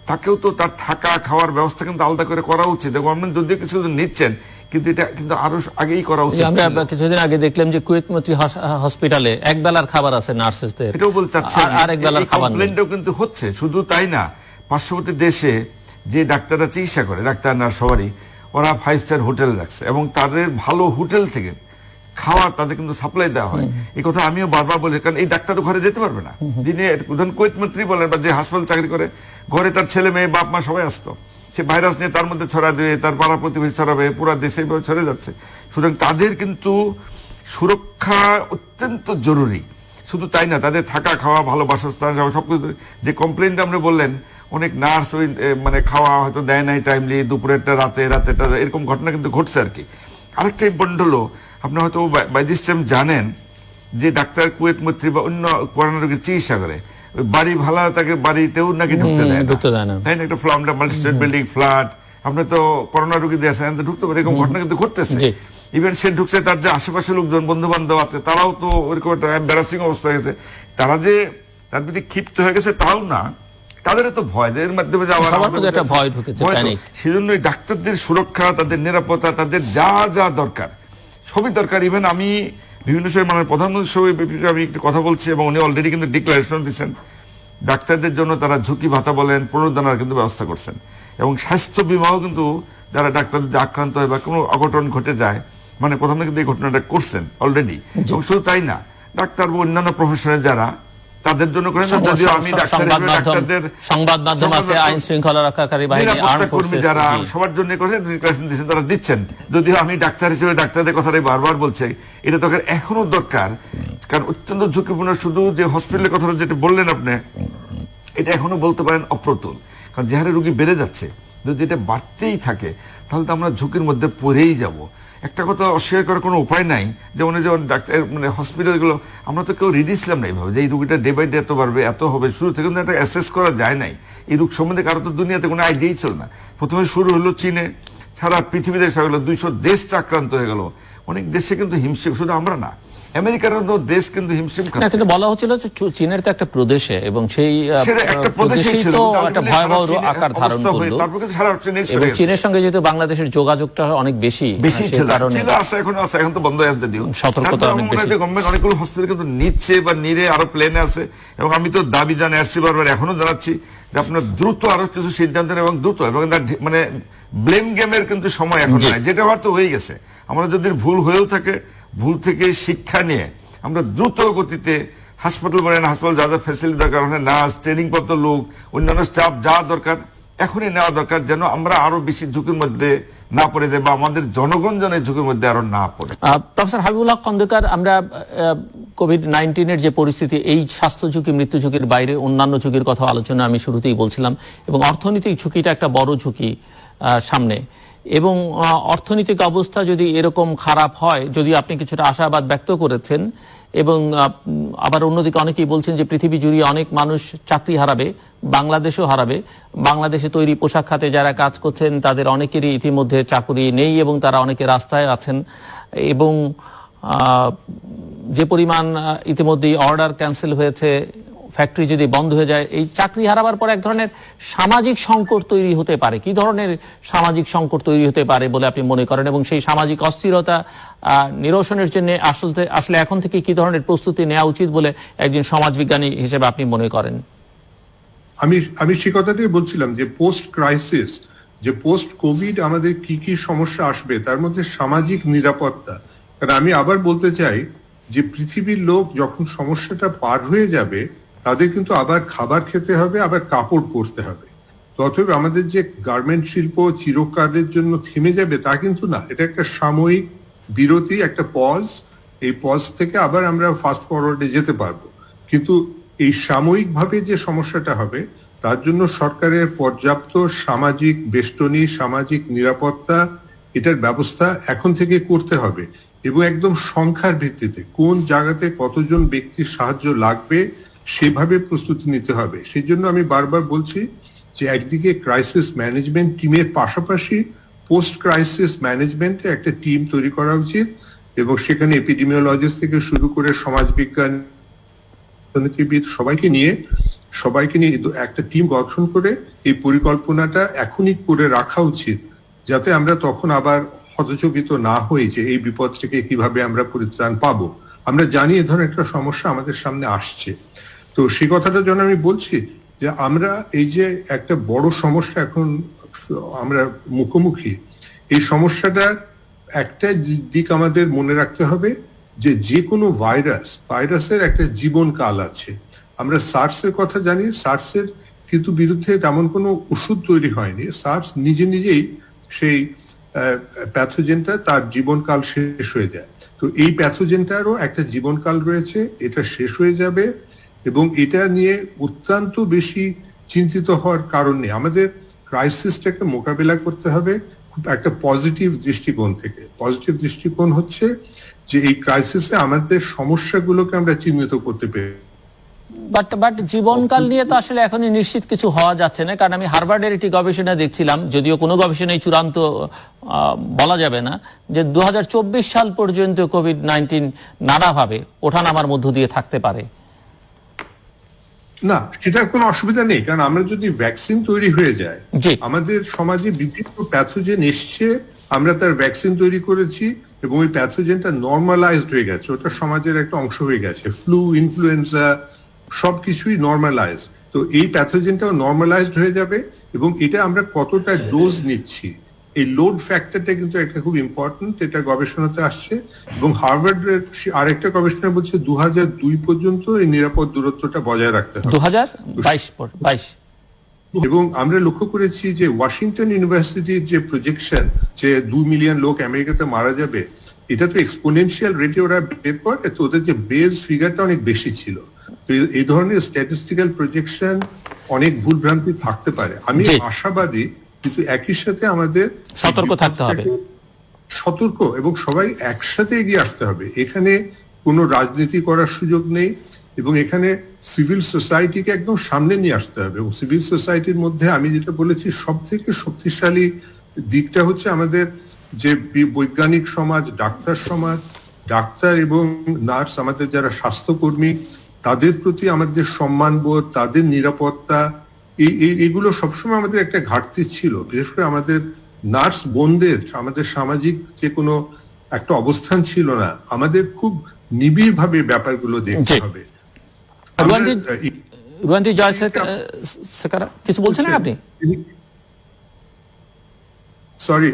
তাকেও তো তার থাকা খাওয়ার ব্যবস্থা কিন্তু আলাদা করে করা উচিত। গভর্নমেন্ট যদিও কিছু নিচ্ছেন, কিন্তু এটা কিন্তু আরো আগেই করা উচিত। আমরা কিছুদিন আগে দেখলাম যে কুয়েত মৈত্রী হসপিটালে এক বেলার খাবার আছে নার্সেসদের, এটাও বলতে চাচ্ছি, আর এক বেলার খাবার কমপ্লেনটাও কিন্তু হচ্ছে। শুধু তাই না, পার্শ্ববর্তী দেশে যে ডাক্তাররা চিকিৎসা করে, ডাক্তার, নার্স সবারই, ওরা 5 স্টার হোটেল রাখছে এবং তাদের ভালো হোটেল থেকে খাবার তাদের কিন্তু সাপ্লাই দেওয়া হয়। এই কথা আমিও বারবার বলি, কারণ এই ডাক্তার তো ঘরে যেতে পারবে না। যিনি কুয়েত মন্ত্রী বলেন বা যে হাসপাতাল চাকরি করে, ঘরে তার ছেলে মেয়ে, বাপ মা সবাই আসতো, সে ভাইরাস নিয়ে তার মধ্যে ছড়া দেবে, তার পাড়া প্রতিবেশী ছড়াবে, পুরো দেশে ছড়ে যাচ্ছে। সুতরাং তাদের কিন্তু সুরক্ষা অত্যন্ত জরুরি। শুধু তাই না, তাদের থাকা খাওয়া, ভালো বাসস্থান, সবকিছু। যে কমপ্লেনটা আমরা বললেন, অনেক নার্স ওই মানে খাওয়া হয়তো দেয় নাই টাইমলি, দুপুরেরটা রাতেরটা, এরকম ঘটনা কিন্তু ঘটছে আর কি। আরেকটা ইম্পর্টেন্ট হলো, আপনি হয়তো বাই দিস টাইম জানেন যে ডাক্তার কুয়েত মৈত্রী বা অন্য করোনা রোগীর চিকিৎসা করে, বাড়ি ভালো, তাকে বাড়িতেও নাকি ঢুকতে দেয় না, তাই না? একটা ফ্ল্যাট, মাল্টিস্টেট বিল্ডিং ফ্ল্যাট, আপনি তো করোনা রোগী দিয়ে আসেন, ঢুকতে পারে, এরকম ঘটনা কিন্তু ঘটতেছে। ইভেন সে ঢুকছে, তার যে আশেপাশে লোকজন, বন্ধু বান্ধব আছে, তারাও তো ওইরকম একটা এম্বারাসিং অবস্থা হয়ে গেছে। তারা যে তার প্রতি ক্ষিপ্ত হয়ে গেছে তাও না, তাদের তো ভয়, এর মাধ্যমে সেজন্য ডাক্তারদের সুরক্ষা, তাদের নিরাপত্তা, তাদের যা যা দরকার সবই দরকার। ইভেন আমি বিভিন্ন সময়, মানে প্রধানমন্ত্রীর সঙ্গে আমি একটু কথা বলছি, এবং উনি অলরেডি কিন্তু ডিক্লারেশন দিচ্ছেন, ডাক্তারদের জন্য তারা ঝুঁকি ভাতা বলেন, প্রণোদনার কিন্তু ব্যবস্থা করছেন। এবং স্বাস্থ্য বিমাও কিন্তু যারা ডাক্তারদের আক্রান্ত হয় বা কোনো অঘটন ঘটে যায়, মানে প্রথমে কিন্তু এই ঘটনাটা করছেন অলরেডি। এবং শুধু তাই না, ডাক্তার বা অন্যান্য প্রফেশনের যারা, তাদের জন্য করেন, যদিও আমি ডাক্তারদের সংবাদ মাধ্যম আছে, আইন শৃঙ্খলা রক্ষাকারী বাহিনী, কর্মী যারা, সবার জন্য করে ডিক্লারেশন দিচ্ছেন, তারা দিচ্ছেন। যদিও আমি ডাক্তার হিসেবে ডাক্তারদের কথাটাই বারবার বলছি, এটা তো এখনো দরকার, কারণ অত্যন্ত ঝুঁকিপূর্ণ। শুধু যে হসপিটালের কথাটা যেটা বললেন আপনি, এটা এখনো বলতে পারেন অপ্রতুল, কারণ যে হারে রোগী বেড়ে যাচ্ছে, যদি এটা বাড়তেই থাকে তাহলে তো আমরা ঝুঁকির মধ্যে পড়েই যাব। একটা কথা অস্বীকার করার কোনো উপায় নাই, যেমন যেমন ডাক্তার মানে হসপিটালগুলো আমরা তো কেউ রেডি ছিলাম না এইভাবে যে এই রোগীটা ডে বাই ডে এত বাড়বে এত হবে, শুরু থেকে কিন্তু একটা অ্যাসেস করা যায় নাই। এই রোগ সম্বন্ধে কারো তো দুনিয়াতে কোনো আইডিয়াই ছিল না। প্রথমে শুরু হলো চীনে, সারা পৃথিবীতে 200 দেশ আক্রান্ত হয়ে গেল। অনেক দেশে কিন্তু হিমশিম, শুধু আমরা না, আমেরিকার দেশ কিন্তু হিমশিম খাচ্ছে। কিন্তু বলা হচ্ছিল যে চীনের তো একটা প্রদেশে, এবং সেই একটা প্রদেশেই ছিল, তো একটা ভয়াবহ আকার ধারণ করলো, এবং চীনের সঙ্গে যেহেতু বাংলাদেশের যোগাযোগটা অনেক বেশি ছিল, এখন আছে, এখন তো বন্ধ হয়ে আসতে দিও, সতর্কতা অনেক বেশি। গভর্নমেন্ট অনেকগুলো হসপিটাল কিন্তু নিচ্ছে বা নিরে আরো প্লেনে আছে, এবং আমি তো দাবি আসছি বারবার, এখনো জানাচ্ছি যে আপনার দ্রুত আরো কিছু সিদ্ধান্ত এবং দ্রুত, এবং মানে ব্লেম গেমের কিন্তু সময় এখন নাই, যেটা হওয়ার তো হয়ে গেছে। আমরা যদি ভুল হয়েও থাকে, ভুল থেকে শিক্ষা নিয়ে আমরা দ্রুত গতিতে হাসপাতাল বলেন, হাসপাতাল যা যা ফ্যাসিলিটি দরকার, নার্স, ট্রেনিং প্রাপ্ত লোক, অন্যান্য স্টাফ যা দরকার এখনই নেওয়া দরকার, যেন আমরা আরো বেশি ঝুঁকির মধ্যে না পড়ে যাই, বা আমাদের জনগণ যেন এই ঝুঁকির মধ্যে আরো না পড়ে। প্রফেসর হাবিবুল হক খন্দকার, আমরা কোভিড-19 যে পরিস্থিতি, এই স্বাস্থ্য ঝুঁকি, মৃত্যু ঝুঁকির বাইরে অন্যান্য ঝুঁকির কথা আলোচনা আমি শুরুতেই বলছিলাম, এবং অর্থনৈতিক ঝুঁকিটা একটা বড় ঝুঁকি সামনে, এবং অর্থনৈতিক অবস্থা যদি এরকম খারাপ হয়, যদি আপনি কিছুটা আশাবাদ ব্যক্ত করেছেন, এবং আবার অন্যদিকে অনেকেই বলছেন যে পৃথিবী জুড়ে অনেক মানুষ চাকরি হারাবে, বাংলাদেশও হারাবে। বাংলাদেশে তৈরি পোশাক খাতে যারা কাজ করছেন তাদের অনেকেরই ইতিমধ্যে চাকরি নেই, এবং তারা অনেকে রাস্তায় আছেন, এবং যে পরিমাণ ইতিমধ্যেই অর্ডার ক্যান্সেল হয়েছে, ফ্যাক্টরি যদি বন্ধ হয়ে যায়, এই চাকরি হারাবার পর এক ধরনের সামাজিক সংকট তৈরি হতে পারে। কি ধরনের সামাজিক সংকট তৈরি হতে পারে বলে আপনি মনে করেন, এবং সেই সামাজিক অস্থিরতা নিরসনের জন্য আসলে এখন থেকে কি ধরনের প্রস্তুতি নেওয়া উচিত বলে একজন সমাজবিজ্ঞানী হিসেবে আপনি মনে করেন? আমি সে কথাটাই বলছিলাম যে পোস্ট ক্রাইসিস, যে পোস্ট কোভিড আমাদের কি কি সমস্যা আসবে, তার মধ্যে সামাজিক নিরাপত্তা। কারণ আমি আবার বলতে চাই যে পৃথিবীর লোক যখন সমস্যাটা পার হয়ে যাবে, তাদের কিন্তু আবার খাবার খেতে হবে, আবার কাপড় পরতে হবে। অতএব আমাদের যে গার্মেন্ট শিল্প চিরকালের জন্য থেমে যাবে তা কিন্তু না, এটা একটা সাময়িক বিরতি, একটা পজ। এই পজ থেকে আবার আমরা ফাস্ট ফরওয়ার্ডে যেতে পারবো। কিন্তু এই সাময়িকভাবে যে সমস্যাটা হবে, তার জন্য সরকারের পর্যাপ্ত সামাজিক বেষ্টনী, সামাজিক নিরাপত্তা, এটার ব্যবস্থা এখন থেকে করতে হবে, এবং একদম সংখ্যার ভিত্তিতে কোন জায়গাতে কতজন ব্যক্তির সাহায্য লাগবে সেভাবে প্রস্তুতি নিতে হবে। সেই জন্য আমি বারবার বলছি যে একদিকে ক্রাইসিস ম্যানেজমেন্ট টিমের পাশাপাশি পোস্ট ক্রাইসিস ম্যানেজমেন্টে একটা টিম তৈরি করা উচিত, এবং সেখানে এপিডেমিওলজিস্ট থেকে শুরু করে সমাজবিজ্ঞান, অর্থনীতিবিদ সবাইকে নিয়ে একটা টিম গঠন করে এই পরিকল্পনাটা এখনই করে রাখা উচিত, যাতে আমরা তখন আবার হতচকিত না হই যে এই বিপদ থেকে কিভাবে আমরা পরিত্রাণ পাবো। আমরা জানি এ ধরনের একটা সমস্যা আমাদের সামনে আসছে। তো সেই কথাটার জন্য আমি বলছি যে আমরা এই যে একটা বড় সমস্যা এখন আমরা মুখোমুখি, এই সমস্যাটার একটা দিক আমাদের মনে রাখতে হবে যে কোনো ভাইরাসের একটা জীবনকাল আছে। আমরা সার্সের কথা জানি, সার্সের কিন্তু বিরুদ্ধে তেমন কোনো ওষুধ তৈরি হয়নি। সার্স নিজেই সেই প্যাথোজেনটা তার জীবনকাল শেষ হয়ে যায়। তো এই প্যাথোজেনটারও একটা জীবনকাল রয়েছে, এটা শেষ হয়ে যাবে, এবং এটা নিয়ে অত্যন্ত বেশি চিন্তিত হওয়ার কারণ নেই। আমাদের ক্রাইসিসটাকে মোকাবিলা করতে হবে খুব একটা পজিটিভ দৃষ্টিকোণ থেকে। পজিটিভ দৃষ্টিকোণ হচ্ছে যে এই ক্রাইসিসে আমাদের সমস্যাগুলোকে আমরা চিহ্নিত করতে পেরে। বাট জীবনকাল নিয়ে তো আসলে এখনই নিশ্চিত কিছু হওয়া যাচ্ছে না, কারণ আমি হার্ভার্ডের একটি গবেষণা দেখছিলাম, যদিও কোনো গবেষণাই চূড়ান্ত বলা যাবে না, যে 2024 সাল পর্যন্ত কোভিড-19 নানাভাবে ওঠানামার মধ্য দিয়ে থাকতে পারে। না, সেটা কোনো অসুবিধা নেই, কারণ আমরা যদি ভ্যাকসিন তৈরি হয়ে যায়, আমাদের সমাজে বিভিন্ন প্যাথোজেন এসছে, আমরা তার ভ্যাকসিন তৈরি করেছি, এবং ওই প্যাথোজেনটা নর্মালাইজড হয়ে গেছে, ওটা সমাজের একটা অংশ হয়ে গেছে। ফ্লু, ইনফ্লুয়েঞ্জা সবকিছুই নর্মালাইজড। তো এই প্যাথোজেনটাও নর্মালাইজড হয়ে যাবে, এবং এটা আমরা কতটা ডোজ নিচ্ছি, এই লোড ফ্যাক্টরটা কিন্তু একটা খুব ইম্পর্টেন্ট, এটা গবেষণাতে আসছে। এবং হার্ভার্ডের আরেকটা গবেষণা বলছে 2002 পর্যন্ত এই নিরাপদ দূরত্বটা বজায় রাখতে হবে। 2022 এবং আমরা লক্ষ্য করেছি যে ওয়াশিংটন ইউনিভার্সিটির যে প্রজেকশন যে 2 মিলিয়ন লোক আমেরিকাতে মারা যাবে, এটা তো এক্সপোনেনশিয়াল রেটে ওরা বের করে, তো ওদের যে বেস ফিগারটা অনেক বেশি ছিল। তো এই ধরনের স্ট্যাটিস্টিক্যাল প্রজেকশন অনেক ভুলভ্রান্তি থাকতে পারে। আমি আশাবাদী, কিন্তু একই সাথে আমাদের সতর্ক থাকতে হবে। সতর্ক এবং সবাই একসাথে এগিয়ে আসতে হবে। এখানে কোনো রাজনীতি করার সুযোগ নেই এবং এখানে সিভিল সোসাইটিকে একদম সামনে নিয়ে আসতে হবে। এবং সিভিল সোসাইটির মধ্যে আমি যেটা বলেছি, সব থেকে শক্তিশালী দিকটা হচ্ছে আমাদের যে বৈজ্ঞানিক সমাজ, ডাক্তার সমাজ, ডাক্তার এবং নার্স, আমাদের যারা স্বাস্থ্যকর্মী, তাদের প্রতি আমাদের সম্মানবোধ, তাদের নিরাপত্তা, এগুলো সবসময় আমাদের একটা ঘাটতি ছিল। বিশেষ করে আমাদের নার্স বোনদের আমাদের সামাজিক যে কোনো একটা অবস্থান ছিল না। আমাদের খুব নিবিড় ভাবে ব্যাপারগুলো দেখতে হবে। রুয়ান্থি জয়াশেকারা কিছু বলছেন না আপনি? সরি,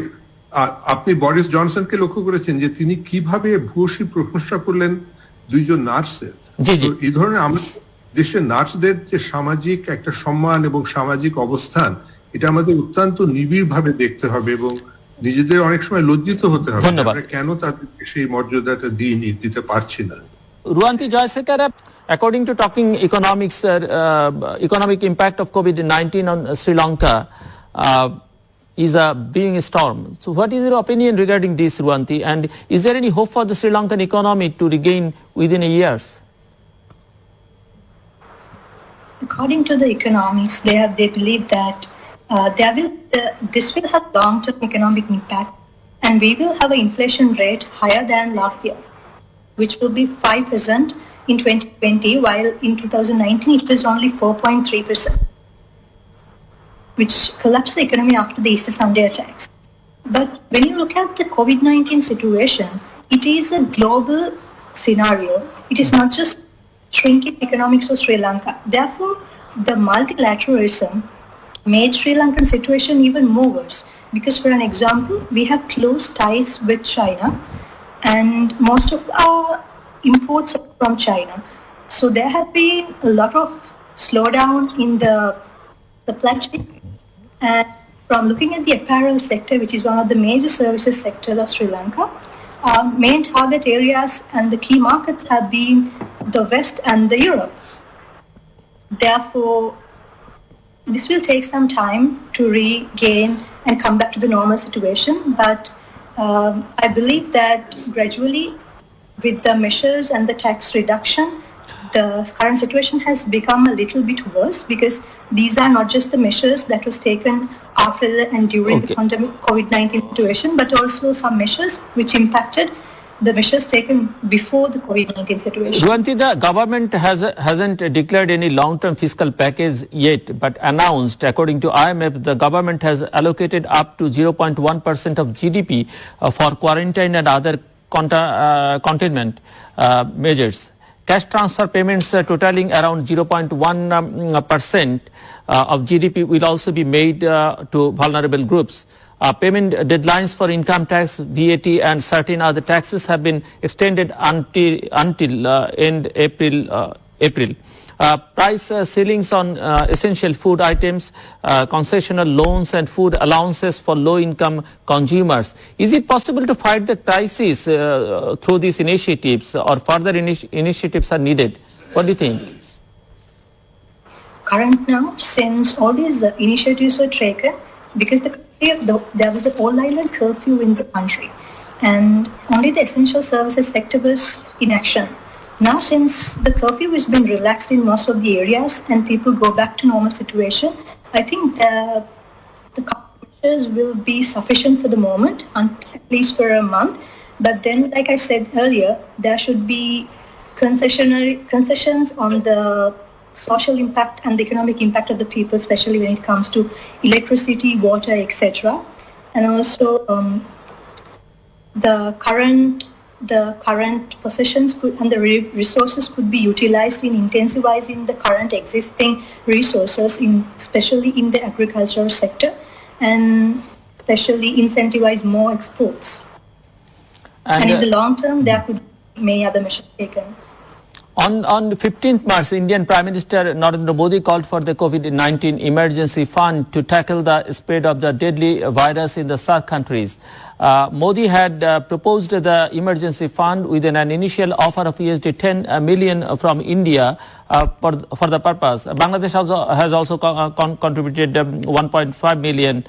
আপনি বরিস জনসনকে লক্ষ্য করেছেন যে তিনি কিভাবে ভূয়সী প্রশংসা করলেন দুইজন নার্সের। এই ধরনের আমাদের দেশের নার্সদের যে সামাজিক একটা সম্মান এবং সামাজিক অবস্থান, এটা আমাদের অত্যন্ত নিবিড় ভাবে দেখতে হবে এবং নিজেদের অনেক সময় লজ্জিত হতে হবে আমরা কেন তাদেরকে সেই মর্যাদাটা দিতে পারছি না। Ruwanthi Jayasekara, according to Talking Economics, economic impact of COVID-19 on Sri Lanka is a being a storm. So what is your opinion regarding this, Ruwanthi? And is there any hope for the Sri Lankan economy to regain within a year? According to the economics, they believe that this will have long-term economic impact, and we will have an inflation rate higher than last year, which will be 5% in 2020, while in 2019 it was only 4.3%, which collapsed the economy after the Easter Sunday attacks. But when you look at the COVID-19 situation, it is a global scenario. It is not just shrinking economics of Sri Lanka. Therefore, the multilateralism made Sri Lankan situation even more worse. Because for an example, we have close ties with China, and most of our imports are from China. So there have been a lot of slowdown in the supply chain. And from looking at the apparel sector, which is one of the major services sectors of Sri Lanka, our main target areas and the key markets have been the West and the Europe. Therefore, this will take some time to regain and come back to the normal situation. But I believe that gradually, with the measures and the tax reduction, the current situation has become a little bit worse, because these are not just the measures that was taken after and during the pandemic COVID-19 situation, but also some measures which impacted the measures taken before the COVID-19 situation. Ruwanthi, the government hasn't declared any long-term fiscal package yet, but announced, according to IMF, the government has allocated up to 0.1% of GDP for quarantine and other containment measures. Cash transfer payments totaling around 0.1% of GDP will also be made to vulnerable groups. Payment deadlines for income tax, VAT and certain other taxes have been extended until end April. Price ceilings on essential food items, concessional loans and food allowances for low-income consumers. Is it possible to fight the crisis through these initiatives, or further initiatives are needed? What do you think? Current now, since all these initiatives were taken, because there was an all-island curfew in the country, and only the essential services sector was in action. Now, since the curfew has been relaxed in most of the areas and people go back to normal situation, I think the measures will be sufficient for the moment, at least for a month. But then, like I said earlier, there should be concessions on the social impact and the economic impact of the people, especially when it comes to electricity, water, etc. And also the current possessions and the resources could be utilized in intensifying the current existing resources, especially in the agricultural sector, and especially incentivize more exports. And in the long term, there could be many other measures taken. On 15th March, Indian Prime Minister Narendra Modi called for the COVID-19 emergency fund to tackle the spread of the deadly virus in the SAARC countries. Modi had proposed the emergency fund with an initial offer of $10 million from India for the purpose. Bangladesh has also contributed 1.5 million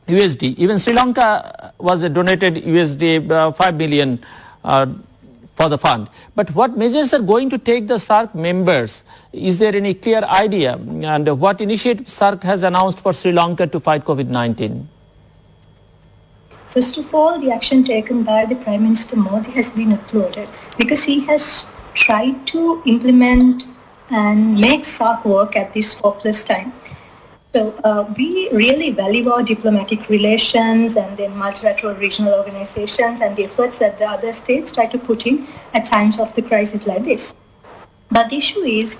USD. Even Sri Lanka was donated USD 5 million for the fund. But what measures are going to take the SAARC members? Is there any clear idea? And what initiative SAARC has announced for Sri Lanka to fight COVID-19? First of all, the action taken by the Prime Minister Modi has been applauded because he has tried to implement and make SAARC work at this hopeless time. So we really value our diplomatic relations and then multilateral regional organizations and the efforts that the other states try to put in at times of the crisis like this. But the issue is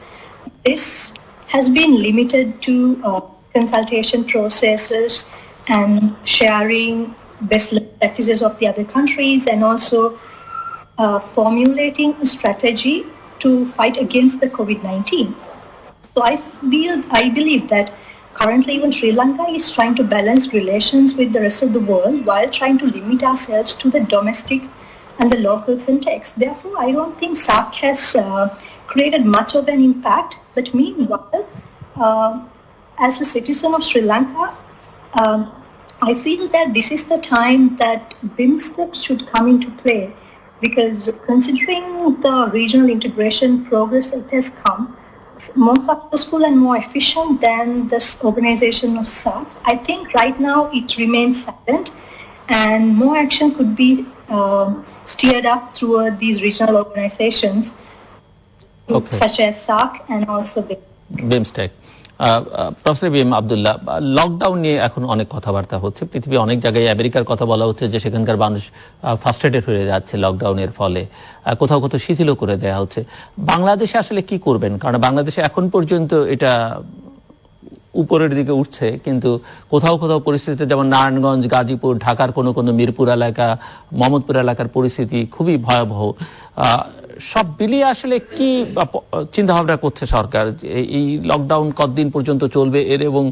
this has been limited to consultation processes and sharing best practices of the other countries and also formulating a strategy to fight against the COVID-19. So I believe that currently even Sri Lanka is trying to balance relations with the rest of the world while trying to limit ourselves to the domestic and the local context. Therefore, I don't think SAARC has created much of an impact. But meanwhile, as a citizen of Sri Lanka, I feel that this is the time that BIMSTEC should come into play because considering the regional integration progress that has come, more successful and more efficient than this organization of SAARC, I think right now it remains silent and more action could be steered up toward these regional organizations such as SAARC and also BIMSTEC. Professor BM Abdullah, lockdown নিয়ে এখন অনেক কথাবার্তা হচ্ছে, পৃথিবী অনেক জায়গায় আমেরিকার কথা বলা হচ্ছে যে সেখানকার মানুষ ফ্রাস্ট্রেটেড হয়ে যাচ্ছে লকডাউনের ফলে, কোথাও কোথাও শিথিলও করে দেওয়া হচ্ছে। বাংলাদেশে আসলে কি করবেন? কারণ বাংলাদেশে এখন পর্যন্ত এটা উপরের দিকে উঠছে, কিন্তু কোথাও কোথাও পরিস্থিতি যেমন নারায়ণগঞ্জ, গাজীপুর, ঢাকার কোনো কোনো মিরপুর এলাকা, মোহাম্মদপুর এলাকার পরিস্থিতি খুবই ভয়াবহ। সব মিলিয়ে আসলে কি চিন্তা ভাবনা করছে সরকার? এই লকডাউন কতদিন পর্যন্ত চলবে এর এবং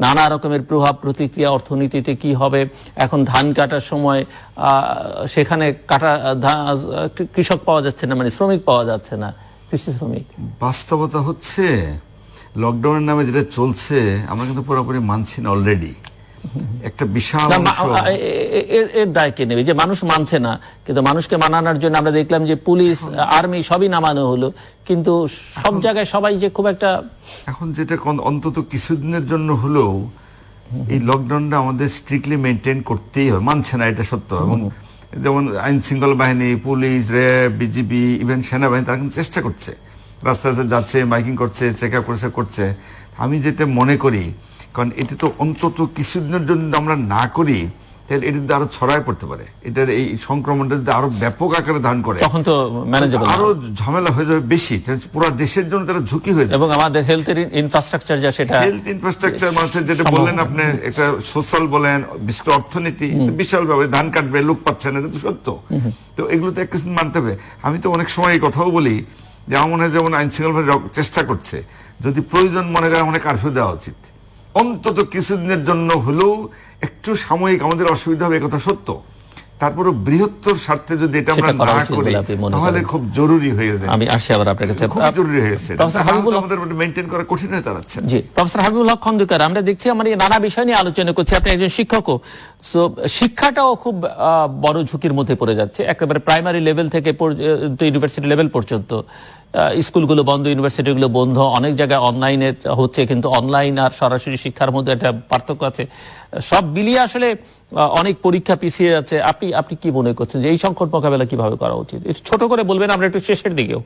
নানা রকমের প্রভাব প্রতিক্রিয়া অর্থনীতিতে কি হবে? এখন ধান কাটার সময় সেখানে কৃষক পাওয়া যাচ্ছে না, মানে শ্রমিক পাওয়া যাচ্ছে না, কৃষি শ্রমিক। বাস্তবতা হচ্ছে লকডাউনের নামে যেটা চলছে আমরা কিন্তু পুরোপুরি মানছি না অলরেডি। একটা বিশাল এর দায় কে নেবে যে মানুষ মানছে না? কিন্তু মানুষকে মানানোর জন্য আমরা দেখলাম যে পুলিশ, আর্মি সবই নামানো হলো, কিন্তু সব জায়গায় সবাই যে খুব একটা এখন যেটা অন্তত কিছুদিনের জন্য হলেও এই লকডাউনটা আমাদের স্ট্রিক্টলি মেনটেন করতেই হবে, মানছে না এটা সত্য। এবং যেমন আইন শৃঙ্খলা বাহিনী, পুলিশ, র্যাব, বিজিবি, ইভেন সেনাবাহিনী তারা কিন্তু চেষ্টা করছে, রাস্তায় যাচ্ছে, মাইকিং করছে, চেক আপ করছে। আমি যেটা মনে করি, কারণ এটা তো অন্তত কিছুদিনের জন্য আমরা না করি তাহলে এটা আরো ছড়ায় পড়তে পারে, এটার এই সংক্রমণটা যদি আরো ব্যাপক আকারে ধারণ করে তখন তো ম্যানেজেবল, আরো ঝামেলা হয়ে যাবে বেশি, পুরো দেশের জন্য তারা ঝুঁকি হয়ে যাবে। এবং আমাদের হেলথের ইনফ্রাস্ট্রাকচার যা, সেটা হেলথ ইনফ্রাস্ট্রাকচার মানুষের যেটা বললেন আপনি, একটা সোশ্যাল বলেন, বিশেষ অর্থনীতি বিশাল ভাবে ধান কাটবে, লোক পাচ্ছে না, এটা তো সত্য। তো এগুলো তো একটু মানতে হবে। আমি তো অনেক সময় এই কথাও বলি যে আমার মনে হয় যেমন আইন শৃঙ্খলা চেষ্টা করছে, যদি প্রয়োজন মনে করে অনেক কারফিউ দেওয়া উচিত, অন্তত কিছুদিনের জন্য হলেও। একটু সাময়িক আমাদের অসুবিধা হবে, কথা সত্য, তারপরে বৃহত্তর স্বার্থে যদি এটা আমরা না করি তাহলে খুব জরুরি হয়ে যায়। আমি আসি আবার আপনার কাছে, খুব জরুরি হয়েছে, আমাদের মেইনটেইন করা কঠিন হয়ে দাঁড়াচ্ছে। জি, প্রফেসর হাবিবুল হক খন্দকার, আমরা দেখছি আমরা নানা বিষয় নিয়ে আলোচনা করছি, আপনি একজন শিক্ষকও, সো শিক্ষাটাও খুব বড় ঝুঁকির মধ্যে পড়ে যাচ্ছে, একেবারে প্রাইমারি লেভেল থেকে ইউনিভার্সিটি লেভেল পর্যন্ত। স্কুলগুলো বন্ধ, ইউনিভার্সিটিগুলো বন্ধ, অনেক জায়গায় অনলাইনে হচ্ছে, কিন্তু অনলাইন আর সরাসরি শিক্ষার মধ্যে একটা পার্থক্য আছে। সব মিলিয়ে আসলে অনেক পরীক্ষা পিছিয়ে যাচ্ছে। আপনি কি মনে করছেন যে এই সংকট মোকাবেলা কিভাবে করা উচিত? ছোট করে বলবেন, আমরা একটু শেষের দিকেও।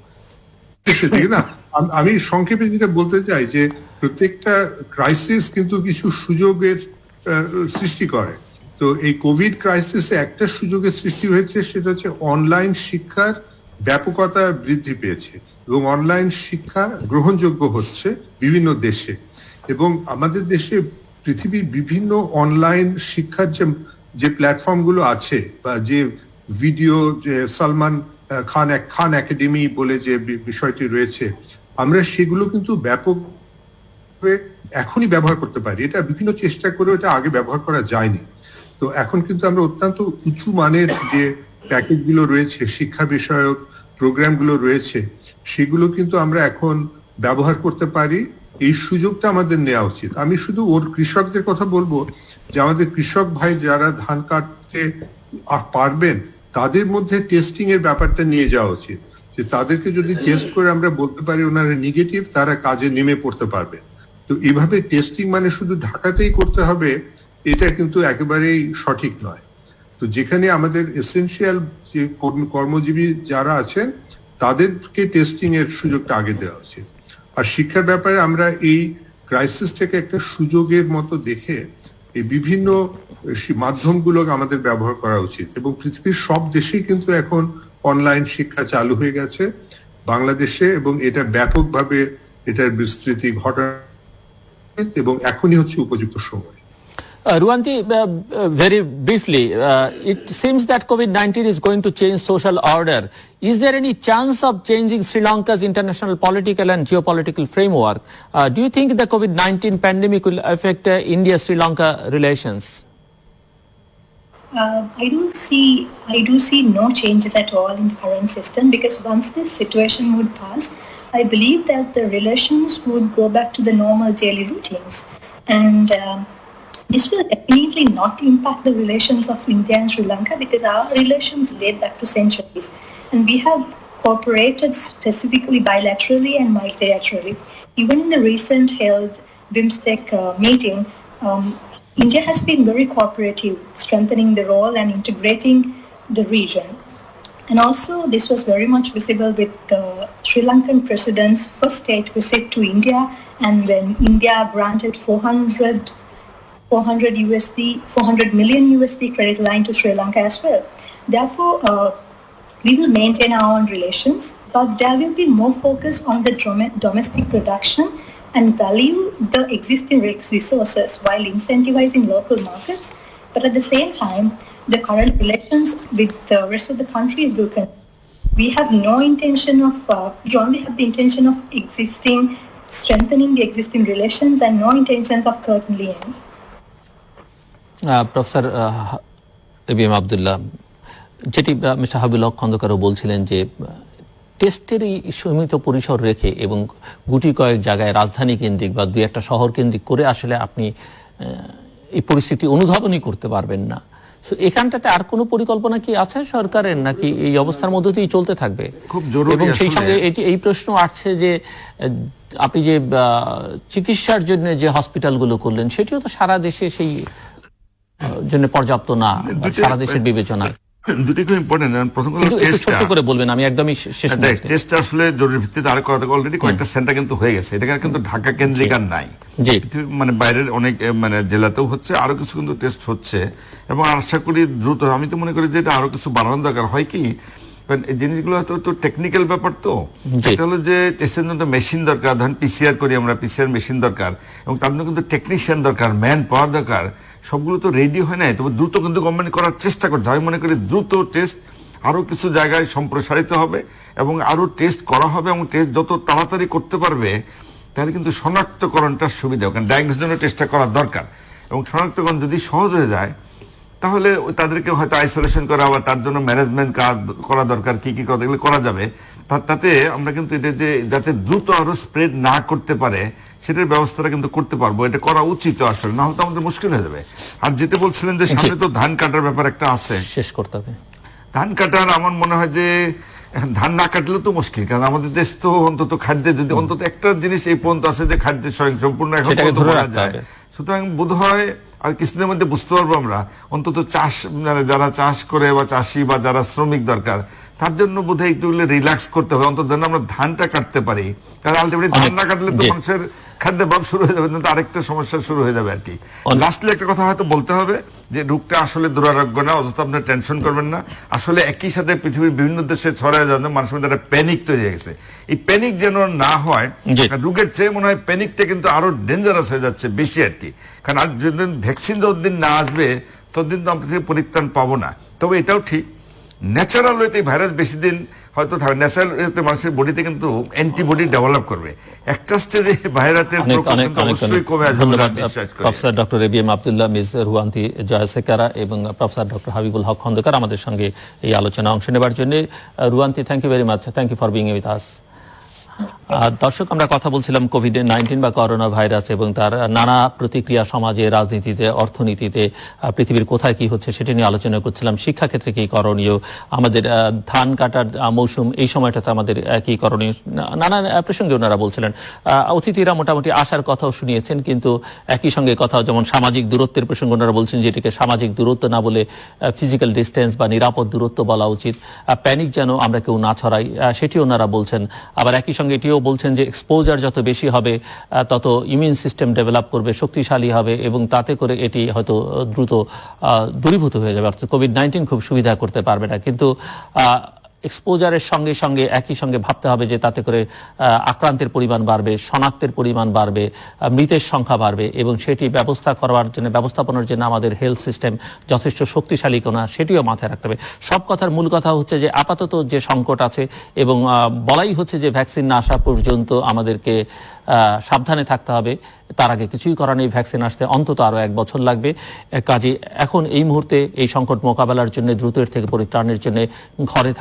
না, আমি সংক্ষেপে যেটা বলতে চাই যে প্রত্যেকটা ক্রাইসিস কিন্তু কিছু সুযোগের সৃষ্টি করে। তো এই কোভিড ক্রাইসিসে একটা সুযোগের সৃষ্টি হয়েছে, সেটা হচ্ছে অনলাইন শিক্ষার ব্যাপকতা বৃদ্ধি পেয়েছে এবং অনলাইন শিক্ষা গ্রহণযোগ্য হচ্ছে বিভিন্ন দেশে। এবং আমাদের দেশে পৃথিবীর বিভিন্ন অনলাইন শিক্ষার যে প্ল্যাটফর্মগুলো আছে বা যে ভিডিও, যে সালমান খান একাডেমি বলে যে বিষয়টি রয়েছে, আমরা সেগুলো কিন্তু ব্যাপক এখনই ব্যবহার করতে পারি। এটা বিভিন্ন চেষ্টা করে এটা আগে ব্যবহার করা যায়নি। তো এখন কিন্তু আমরা অত্যন্ত উঁচু মানের যে প্যাকেজগুলো রয়েছে, শিক্ষা বিষয়ক প্রোগ্রামগুলো রয়েছে, সেগুলো কিন্তু আমরা এখন ব্যবহার করতে পারি। এই সুযোগটা আমাদের নেওয়া উচিত। আমি শুধু ওর কৃষকদের কথা বলবো যে আমাদের কৃষক ভাই যারা ধান কাটতে পারবেন তাদের মধ্যে টেস্টিং এর ব্যাপারটা নিয়ে যাওয়া উচিত, যে তাদেরকে যদি টেস্ট করে আমরা বলতে পারি ওনারা নেগেটিভ, তারা কাজে নেমে পড়তে পারবে। তো এভাবে টেস্টিং মানে শুধু ঢাকাতেই করতে হবে এটা কিন্তু একেবারেই সঠিক নয়। তো যেখানে আমাদের এসেনশিয়াল যে কর্মজীবী যারা আছেন তাদেরকে টেস্টিং এর সুযোগটা আগে দেওয়া উচিত। আর শিক্ষার ব্যাপারে আমরা এই ক্রাইসিসটাকে একটা সুযোগের মতো দেখে এই বিভিন্ন মাধ্যমগুলোকে আমাদের ব্যবহার করা উচিত। এবং পৃথিবীর সব দেশেই কিন্তু এখন অনলাইন শিক্ষা চালু হয়ে গেছে, বাংলাদেশে এবং এটা ব্যাপকভাবে এটার বিস্তৃতি ঘটা এবং এখনই হচ্ছে উপযুক্ত সময়। Ruwanthi, very briefly, it seems that COVID-19 is going to change social order. Is there any chance of changing Sri Lanka's international political and geopolitical framework? Do you think the COVID-19 pandemic will affect India-Sri Lanka relations? I do see no changes at all in the current system, because once this situation would pass, I believe that the relations would go back to the normal daily routines. And this will definitely not impact the relations of India and Sri Lanka, because our relations date back to centuries. And we have cooperated specifically bilaterally and multilaterally. Even in the recent held BIMSTEC meeting, India has been very cooperative, strengthening the role and integrating the region. And also this was very much visible with the Sri Lankan president's first state visit to India, and when India granted 400 million USD credit line to Sri Lanka as well. Therefore, we will maintain our own relations, but there will be more focus on the domestic production and value the existing resources while incentivizing local markets. But at the same time, the current relations with the rest of the countries will continue. We have no intention of, we only have the intention of strengthening the existing relations and no intentions of curtailing. Professor ABM Abdullah, যেটি mister Habibul হক খন্দকারও বলছিলেন যে টেস্টের এই সীমিত পরিসর রেখে এবং গুটি কয়েক জায়গায় রাজধানী কেন্দ্রিক বা দুই একটা শহর কেন্দ্রিক করে আসলে আপনি এই পরিস্থিতি অনুধাবনই করতে পারবেন না। এখানটাতে আর কোনো পরিকল্পনা কি আছে সরকারের, নাকি এই অবস্থার মধ্যে দিয়েই চলতে থাকবে? খুব জরুরি। এবং সেই সঙ্গে এই প্রশ্ন আসছে যে আপনি যে চিকিৎসার জন্য যে হসপিটালগুলো করলেন সেটিও তো সারা দেশে সেই জন্য পর্যাপ্ত না, সারা দেশের বিবেচনা। দুটি খুব ইম্পর্টেন্ট। প্রথম কথা ছোট করে বলবেন, আমি একদমই শেষ। টেস্ট আসলে জরুরি ভিত্তিতে আর করা অলরেডি কয়েকটা সেন্টার কিন্তু হয়ে গেছে, এটা কিন্তু ঢাকা কেন্দ্রিক আর নাই, মানে বাইরের অনেক মানে জেলাতেও হচ্ছে, আরো কিছু কিন্তু টেস্ট হচ্ছে এবং আশা করি দ্রুত। আমি তো মনে করি যে এটা আরো কিছু বাড়ানো দরকার। হয় কি এই জিনিসগুলো তো টেকনিক্যাল ব্যাপার, তো এটা হলো যে টেস্টের জন্য মেশিন দরকার, ধরেন পিসিআর করি আমরা, পিসিআর মেশিন দরকার এবং তার জন্য কিন্তু টেকনিশিয়ান দরকার, ম্যান পাওয়ার দরকার। সবগুলো তো রেডি হয় নাই, তবে দ্রুত কিন্তু গভর্নমেন্ট করার চেষ্টা করছে। আমি মনে করি দ্রুত টেস্ট আরো কিছু জায়গায় সম্প্রসারিত হবে এবং আরো টেস্ট করা হবে এবং টেস্ট যত তাড়াতাড়ি করতে পারবে তাহলে কিন্তু শনাক্তকরণটার সুবিধা, কারণ ডায়াগনোসিসের জন্য টেস্টটা করা দরকার এবং শনাক্তকরণ যদি সহজ হয়ে যায় তাহলে তাদেরকে হয়তো আইসোলেশন করা বা তার জন্য ম্যানেজমেন্ট করা দরকার, কি কি কথা এগুলো করা যাবে। তাতে আমরা কিন্তু এটা যে যাতে দ্রুত আরো স্প্রেড না করতে পারে সেটার ব্যবস্থাটা কিন্তু করতে পারবো। এটা করা উচিত আসলে, না হলে তো আমাদের মুশকিল হয়ে যাবে। আর যেটা বলছিলেন যে সামনে তো ধান কাটার ব্যাপার একটা আছে, শেষ করতে হবে ধান কাটার। আমার মনে হয় যে ধান না কাটলেও তো মুশকিল, কারণ আমাদের দেশ তো অন্তত খাদ্যে যদি অন্তত একটা জিনিস এই পর্যন্ত আছে যে খাদ্যের স্বয়ংসম্পূর্ণ এখন বলা যায়। সুতরাং বোধ হয় আর কিছুদিনের মধ্যে বুঝতে পারবো আমরা অন্তত চাষ, মানে যারা চাষ করে বা চাষি বা যারা শ্রমিক দরকার তার জন্য বোধহয় একটু রিল্যাক্স করতে হবে, অন্তত যেন আমরা ধানটা কাটতে পারি। কারণ আলটিমেটলি ধান না কাটলে তো মানুষের খাদ্যাভাব শুরু হয়ে যাবে, কিন্তু আরেকটা সমস্যা শুরু হয়ে যাবে আর কি। লাস্টলি একটা কথা হয়তো বলতে হবে যে রোগটা আসলে দুরারোগ্য না, অযথা আপনার টেনশন করবেন না। আসলে একই সাথে পৃথিবীর বিভিন্ন দেশে ছড়ায় যাচ্ছে, মানুষের মধ্যে একটা প্যানিক তৈরি হয়ে গেছে। এই প্যানিক যেন না হয়, রোগের চেয়ে মনে হয় প্যানিকটা কিন্তু আরো ডেঞ্জারাস হয়ে যাচ্ছে বেশি আর কি। কারণ আর যতদিন ভ্যাকসিন যতদিন না আসবে ততদিন তো আমরা থেকে পরিত্রাণ পাবো না। তবে এটাও ঠিক ন্যাচারাল ওয়েতে ভাইরাস বেশি দিন হয়তো থাকবে, ন্যাচারাল ওয়েতে মানুষের বডিতে কিন্তু অ্যান্টিবডি ডেভেলপ করবে। একটা স্টেজে ভাইরাসের অবশ্যই কমে আসবে। ধন্যবাদ professor doctor ABM Abdullah, miss Ruwanthi Jayasekara এবং প্রফেসর ডক্টর হাবিবুল হক খন্দকার আমাদের সঙ্গে এই আলোচনা অংশ নেবার জন্য। Ruwanthi, thank you very much, thank you for being with us. দর্শক, আমরা কথা বলছিলাম কোভিড-19 বা করোনা ভাইরাস এবং তার নানা প্রতিক্রিয়া সমাজে, রাজনীতিতে, অর্থনীতিতে, পৃথিবীর কোথায় কি হচ্ছে সেটা নিয়ে আলোচনা করছিলাম। শিক্ষাক্ষেত্রে কি করণীয়, আমাদের ধান কাটার মৌসুম, এই সময়টাতে আমাদের কি করণীয়, নানা প্রসঙ্গে ওনারা বলছিলেন। অতিথিরা মোটামুটি আসার কথাও শুনিয়েছেন, কিন্তু একই সঙ্গে কথা যেমন সামাজিক দূরত্বের প্রসঙ্গ ওনারা বলছেন যেটিকে সামাজিক দূরত্ব না বলে ফিজিক্যাল ডিস্টেন্স বা নিরাপদ দূরত্ব বলা উচিত। প্যানিক যেন আমরা কেউ না ছড়াই সেটি ওনারা বলছেন। আবার একই সঙ্গে এটিও বলছেন যে এক্সপোজার যত বেশি হবে তত ইমিউন সিস্টেম ডেভেলপ করবে, শক্তিশালী হবে এবং তাতে করে এটি হয়তো দ্রুত দূরীভূত হয়ে যাবে, অর্থাৎ কোভিড-19 খুব সুবিধা করতে পারবে না। কিন্তু এক্সপোজারের সঙ্গে সঙ্গে একই সঙ্গে ভাবতে হবে যে তাতে করে আক্রান্তের পরিমাণ বাড়বে, শনাক্তের পরিমাণ বাড়বে, মৃতের সংখ্যা বাড়বে এবং সেটি ব্যবস্থাপনার জন্য আমাদের হেলথ সিস্টেম যথেষ্ট শক্তিশালী কিনা সেটিও মাথায় রাখতে হবে। সব কথার মূল কথা হচ্ছে যে আপাতত যে সংকট আছে এবং বলাই হচ্ছে যে ভ্যাকসিন না আসা পর্যন্ত আমাদেরকে সাবধানে থাকতে হবে। তার আগে কিছুই করার নেই, ভ্যাকসিন আসতে অন্তত আরো 1 বছর লাগবে। কাজে এখন এই মুহূর্তে এই সংকট মোকাবেলার জন্য, দ্রুতের থেকে পরিত্রাণের জন্য ঘরে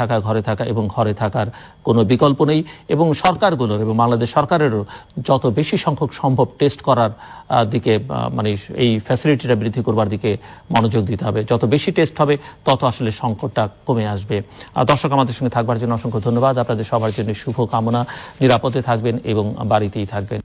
থাকা এবং ঘরে থাকার কোনো বিকল্প নেই। এবং সরকারগুলোর এবং বাংলাদেশ সরকারেরও যত বেশি সংখ্যক সম্ভব টেস্ট করার দিকে, মানে এই ফ্যাসিলিটিটা বৃদ্ধি করবার দিকে মনোযোগ দিতে হবে। যত বেশি টেস্ট হবে তত আসলে সংকটটা কমে আসবে। দর্শক, আমাদের সঙ্গে থাকবার জন্য অসংখ্য ধন্যবাদ। আপনাদের সবার জন্য শুভ কামনা। নিরাপদে থাকবেন এবং বাড়িতেই থাকবেন।